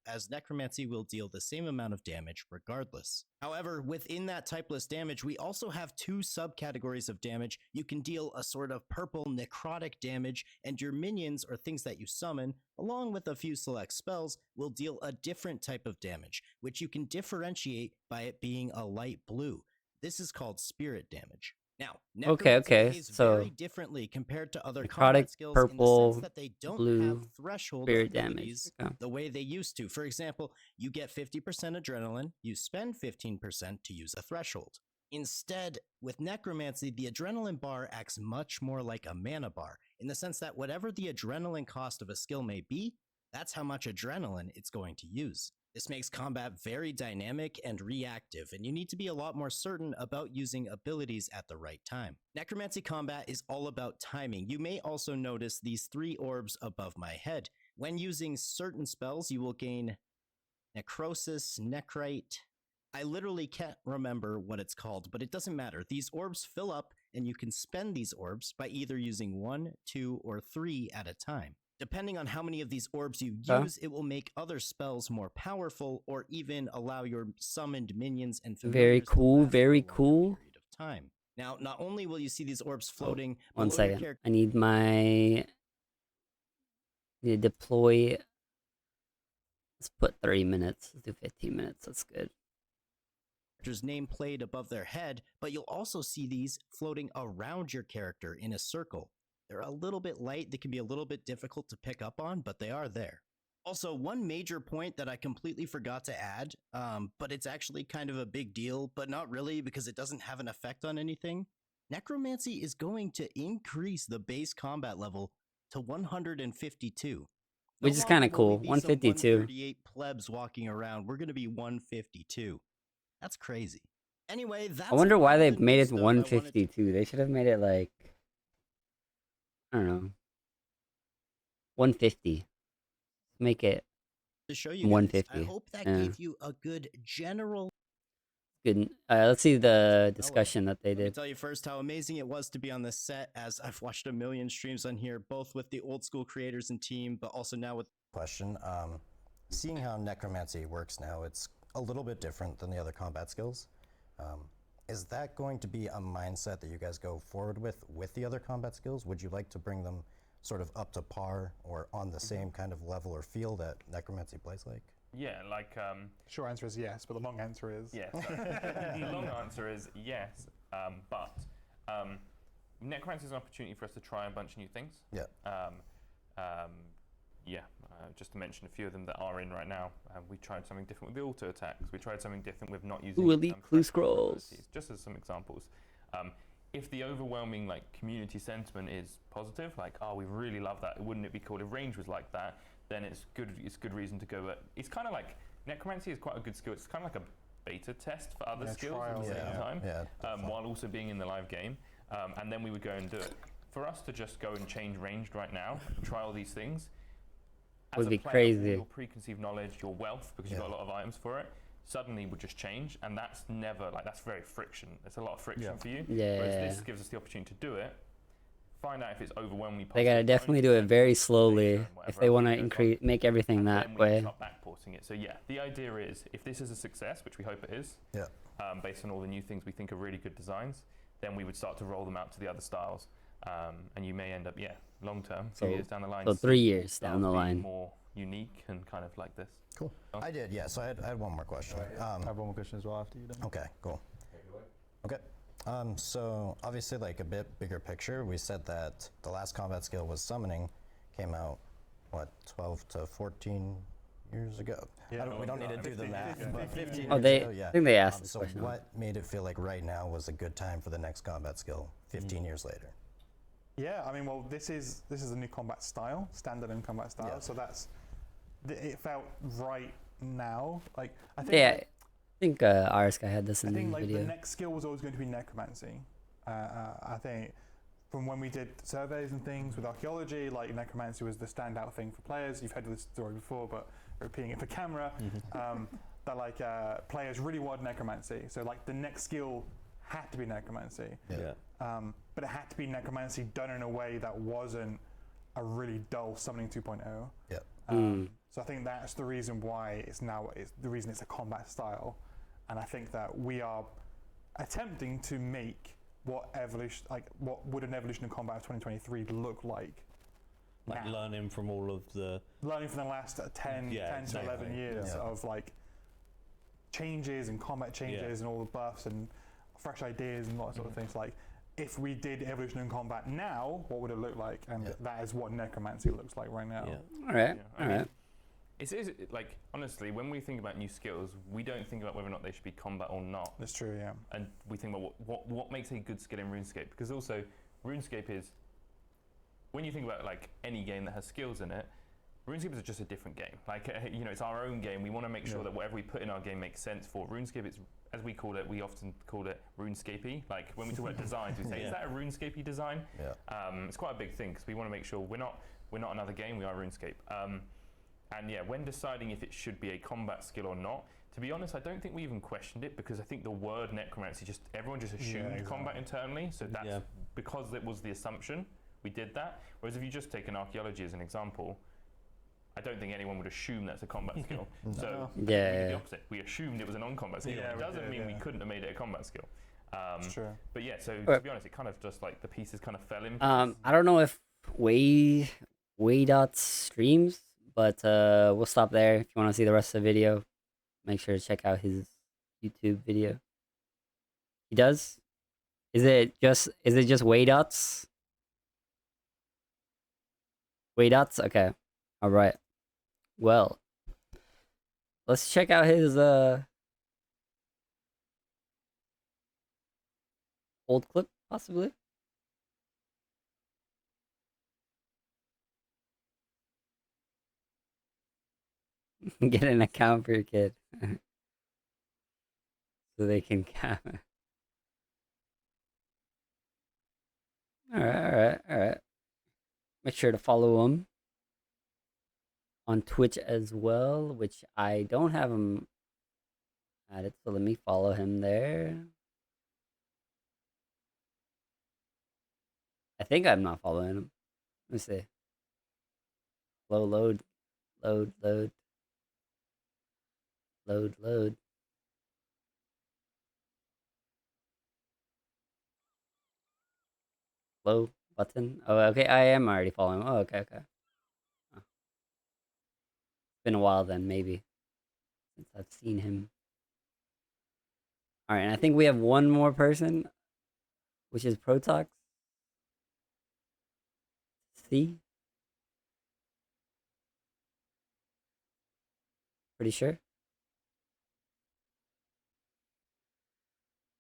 S11: As Necromancy will deal the same amount of damage regardless. However, within that typeless damage, we also have two subcategories of damage. You can deal a sort of purple necrotic damage, and your minions, or things that you summon, along with a few select spells, will deal a different type of damage, which you can differentiate by it being a light blue. This is called spirit damage. Now, Necromancy behaves very differently compared to other combat skills in the sense that they don't have threshold abilities the way they used to. For example, you get 50% adrenaline, you spend 15% to use a threshold. Instead, with Necromancy, the adrenaline bar acts much more like a mana bar, in the sense that whatever the adrenaline cost of a skill may be, that's how much adrenaline it's going to use. This makes combat very dynamic and reactive, and you need to be a lot more certain about using abilities at the right time. Necromancy combat is all about timing. You may also notice these three orbs above my head. When using certain spells, you will gain Necrosis, Necrite. I literally can't remember what it's called, but it doesn't matter. These orbs fill up, and you can spend these orbs by either using 1, 2, or 3 at a time. Depending on how many of these orbs you use, it will make other spells more powerful, or even allow your summoned minions and familiars to last for a longer period of time. Now, not only will you see these orbs floating,
S2: One second. I need to deploy. Let's put 30 minutes. Let's do 15 minutes. That's good.
S11: Name played above their head, but you'll also see these floating around your character in a circle. They're a little bit light, they can be a little bit difficult to pick up on, but they are there. Also, one major point that I completely forgot to add, but it's actually kind of a big deal, but not really because it doesn't have an effect on anything. Necromancy is going to increase the base combat level to 152.
S2: Which is kind of cool. 152.
S11: 138 plebs walking around. We're going to be 152. That's crazy. Anyway, that's
S2: I wonder why they made it 152. They should have made it like, I don't know, 150. Make it
S11: to show you
S2: 150.
S11: guys. I hope that gave you a good general
S2: Good. Let's see the discussion that they
S11: Let me
S2: did.
S11: tell you first how amazing it was to be on this set, as I've watched a million streams on here, both with the old school creators and team, but also now with
S10: Question. Seeing how necromancy works now, it's a little bit different than the other combat skills. Is that going to be a mindset that you guys go forward with the other combat skills? Would you like to bring them sort of up to par or on the same kind of level or feel that necromancy plays like?
S5: Yeah, like
S3: Short answer is yes, but the long answer is
S5: yes. The long answer is yes, but necromancy is an opportunity for us to try a bunch of new things.
S10: Yeah.
S5: Just to mention a few of them that are in right now. We tried something different with the auto attacks. We tried something different with not using
S2: Elite clue
S5: fresh
S2: scrolls.
S5: abilities, just as some examples. If the overwhelming like community sentiment is positive, like we really love that, wouldn't it be cool if range was like that? Then it's good. It's good reason to go. But it's kind of like necromancy is quite a good skill. It's kind of like a beta test for other skills at the same time, while also being in the live game. And then we would go and do it. For us to just go and change ranged right now, try all these things,
S2: Would
S5: as
S2: be
S5: a player,
S2: crazy.
S5: Your preconceived knowledge, your wealth, because you've got a lot of items for it, suddenly would just change, and that's never like that's very friction. It's a lot of friction for you.
S2: Yeah.
S5: Whereas this gives us the opportunity to do it. Find out if it's overwhelmingly
S2: They
S5: possible.
S2: gotta definitely do it very slowly if they want to make everything
S5: and
S2: that
S5: then we
S2: way.
S5: start backporting it. So yeah, the idea is if this is a success, which we hope it is, based on all the new things we think are really good designs, then we would start to roll them out to the other styles, and you may end up long term, 2 years down the line.
S2: So 3 years
S5: styles
S2: down the
S5: being
S2: line.
S5: more unique and kind of like this.
S10: Cool. I did, yeah. So I had one more question.
S3: I have one more question as well after you.
S10: Okay, cool. Okay. So obviously, like a bit bigger picture, we said that the last combat skill was summoning, came out, what, 12 to 14 years ago?
S3: Yeah,
S10: we don't need to do the math, but 15
S2: Oh,
S10: years
S2: they.
S10: ago, yeah.
S2: I think they asked this
S10: So
S2: question.
S10: what made it feel like right now was a good time for the next combat skill 15 years later?
S3: Yeah, I mean, well, this is a new combat style, standalone combat style. So it felt right now. Like I think.
S2: Yeah, I think RSK had this
S3: I
S2: in
S3: think
S2: the
S3: like
S2: video.
S3: the next skill was always going to be necromancy. I think from when we did surveys and things with archaeology, like necromancy was the standout thing for players. You've heard this story before, but repeating it for camera, that like players really wanted necromancy. So like the next skill had to be necromancy. But it had to be necromancy done in a way that wasn't a really dull summoning 2.0. So I think that's the reason why it's a combat style, and I think that we are attempting to make what would an evolution in combat of 2023 look like.
S4: Like
S3: now.
S4: learning from all of the
S3: Learning from the last 10 to 11 years of like changes and combat changes and all the buffs and fresh ideas and lots of other things. Like if we did evolution in combat now, what would it look like? And that is what necromancy looks like right now.
S2: All right. All right.
S5: It's like honestly, when we think about new skills, we don't think about whether or not they should be combat or not.
S3: That's true, yeah.
S5: And we think about what makes a good skill in RuneScape, because also RuneScape is, when you think about like any game that has skills in it, RuneScape is just a different game. Like it's our own game. We want to make sure that whatever we put in our game makes sense for RuneScape. It's, as we call it, we often call it RuneScapey. Like when we talk about designs, we say, is that a RuneScapey design? It's quite a big thing because we want to make sure we're not another game. We are RuneScape. And when deciding if it should be a combat skill or not, to be honest, I don't think we even questioned it, because I think the word necromancy everyone just assumed combat internally. So that's because it was the assumption, we did that. Whereas if you just take an archaeology as an example, I don't think anyone would assume that's a combat skill. So we did the opposite. We assumed it was a non-combat skill. It doesn't mean we couldn't have made it a combat skill.
S3: Sure.
S5: But so to be honest, it kind of just like the pieces kind of fell in.
S2: I don't know if Way.Dot streams, but we'll stop there. If you want to see the rest of the video, make sure to check out his YouTube video. He does? Is it just Way.Dots? Way.Dots? Okay. All right. Well, let's check out his old clip, possibly. Get an account for your kid. So they can cap. Alright. Make sure to follow him on Twitch as well, which I don't have him added, so let me follow him there. I think I'm not following him. Let me see. Load, load, load, load, load, load. Low button. Oh, okay. I am already following him. Oh, okay, okay. Oh. Been a while then, maybe, since I've seen him. All right, and I think we have one more person, which is Protox. C. Pretty sure.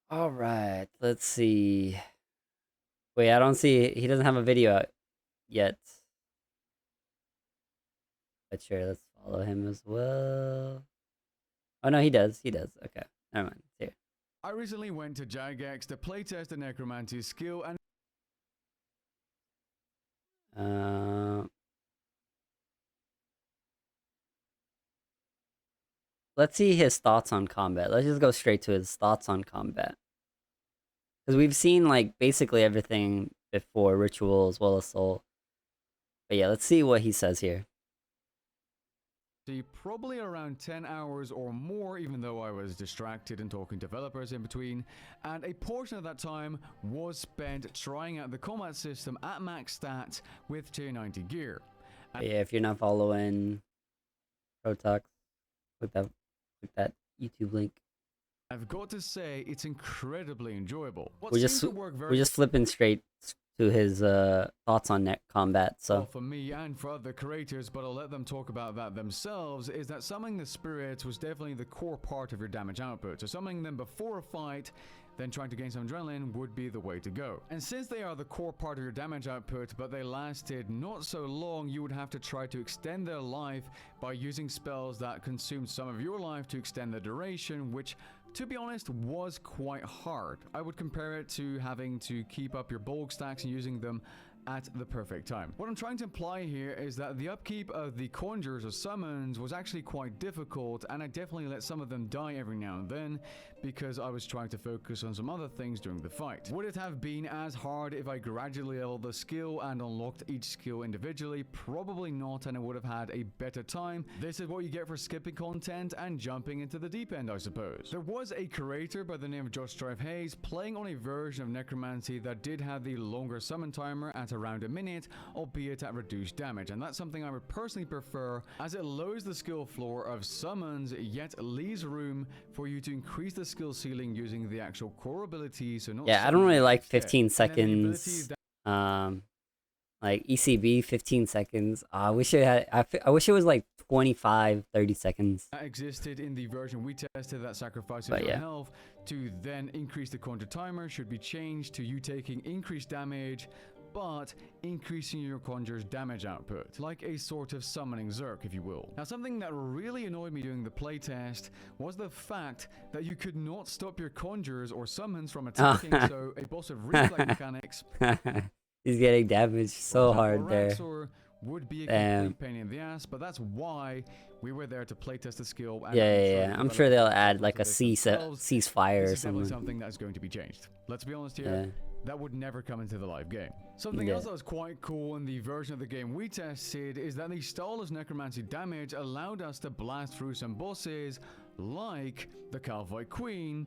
S2: All right, let's see. Wait, I don't see. He doesn't have a video out yet. But sure, let's follow him as well. Oh no, he does. He does. Okay, never mind. It's here.
S7: I recently went to Jagex to playtest the Necromancy skill and
S2: let's see his thoughts on combat. Let's just go straight to his thoughts on combat. Because we've seen, like, basically everything before, Ritual as well as Soul. But yeah, let's see what he says here.
S7: probably around 10 hours or more, even though I was distracted and talking to developers in between, and a portion of that time was spent trying out the combat system at max stats with tier 90 gear.
S2: But yeah, if you're not following Protox, click that YouTube link.
S7: I've got to say, it's incredibly enjoyable.
S2: We're just flipping straight to his thoughts on net combat. So
S7: well, for me and for other creators, but I'll let them talk about that themselves, is that summoning the spirits was definitely the core part of your damage output. So summoning them before a fight, then trying to gain some adrenaline would be the way to go. And since they are the core part of your damage output, but they lasted not so long, you would have to try to extend their life by using spells that consumed some of your life to extend the duration, which, to be honest, was quite hard. I would compare it to having to keep up your bulk stacks and using them at the perfect time. What I'm trying to imply here is that the upkeep of the conjures or summons was actually quite difficult, and I definitely let some of them die every now and then because I was trying to focus on some other things during the fight. Would it have been as hard if I gradually leveled the skill and unlocked each skill individually? Probably not, and I would have had a better time. This is what you get for skipping content and jumping into the deep end, I suppose. There was a creator by the name of Josh Strive Hayes playing on a version of Necromancy that did have the longer summon timer at around a minute, albeit at reduced damage, and that's something I would personally prefer, as it lowers the skill floor of summons yet leaves room for you to increase the skill ceiling using the actual core abilities. So not
S2: yeah, I don't really like 15 seconds. Like ECB 15 seconds. I wish it had. I wish it was like 25, 30 seconds.
S7: That existed in the version we tested that sacrifices your health to then increase the conjure timer should be changed to you taking increased damage but increasing your conjure's damage output, like a sort of summoning Zerk, if you will. Now, something that really annoyed me during the playtest was the fact that you could not stop your conjures or summons from attacking, so a boss of reflex mechanics...
S2: He's getting damaged so hard there.
S7: Would be a complete pain in the ass, but that's why we were there to playtest the skill. And
S2: yeah. I'm sure they'll add like a ceasefire or something.
S7: This is something that's going to be changed. Let's be honest here. That would never come into the live game. Something else that was quite cool in the version of the game we tested is that the styleless necromancy damage allowed us to blast through some bosses like the Calvite Queen,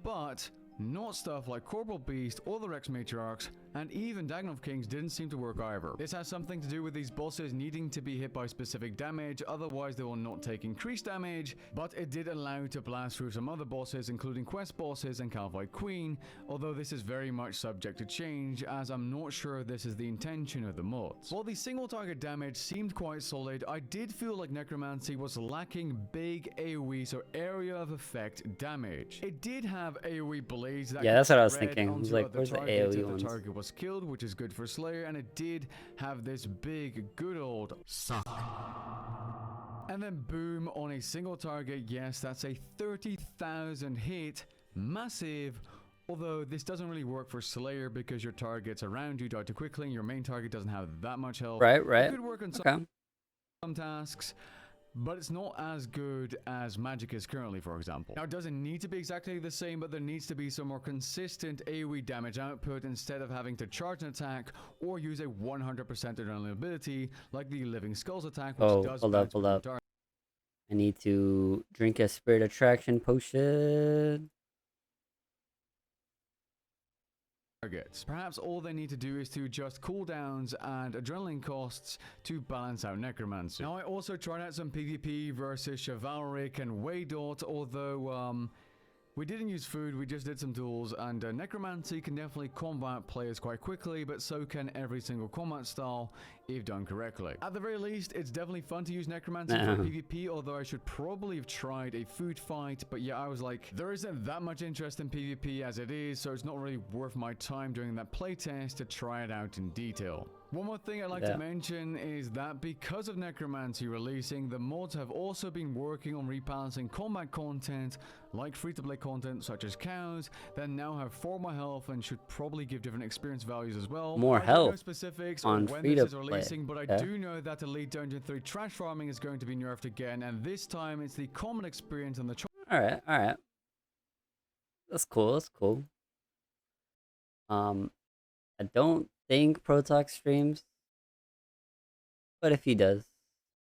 S7: but not stuff like Corporal Beast or the Rex Matriarchs, and even Dagnov Kings didn't seem to work either. This has something to do with these bosses needing to be hit by specific damage, otherwise they will not take increased damage, but it did allow you to blast through some other bosses, including quest bosses and Calvite Queen, although this is very much subject to change, as I'm not sure this is the intention of the mods. While the single target damage seemed quite solid, I did feel like Necromancy was lacking big AoE, so area of effect damage. It did have AoE blades that
S2: that's what I was thinking. I was like, where's the AoE ones?
S7: The target was killed, which is good for Slayer, and it did have this big good old suck. And then boom, on a single target, yes, that's a 30,000 hit, massive. Although this doesn't really work for Slayer because your targets around you die too quickly and your main target doesn't have that much health.
S2: Right.
S7: It could work on some tasks. but it's not as good as Magic is currently, for example. Now, it doesn't need to be exactly the same, but there needs to be some more consistent AoE damage output instead of having to charge an attack or use a 100% adrenaline ability like the Living Skulls attack, which does
S2: hold
S7: bounce
S2: up.
S7: back to
S2: I need to drink a Spirit Attraction potion.
S7: targets. Perhaps all they need to do is to adjust cooldowns and adrenaline costs to balance out Necromancy. Now, I also tried out some PvP versus Chivalric and Waydot, although we didn't use food, we just did some duels, and Necromancy can definitely combat players quite quickly, but so can every single combat style if done correctly. At the very least, it's definitely fun to use Necromancy for PvP, although I should probably have tried a food fight, but yeah, I was like, there isn't that much interest in PvP as it is, so it's not really worth my time during that playtest to try it out in detail. One more thing I'd like to mention is that because of Necromancy releasing, the mods have also been working on rebalancing combat content, like free-to-play content such as cows, that now have 4 more health and should probably give different experience values as well.
S2: More
S7: I don't know
S2: health
S7: specifics
S2: on
S7: when
S2: free-to-play.
S7: this is releasing, but I do know that Elite Dungeon 3 trash farming is going to be nerfed again, and this time it's the common experience on the
S2: Alright. That's cool. I don't think Protox streams, but if he does,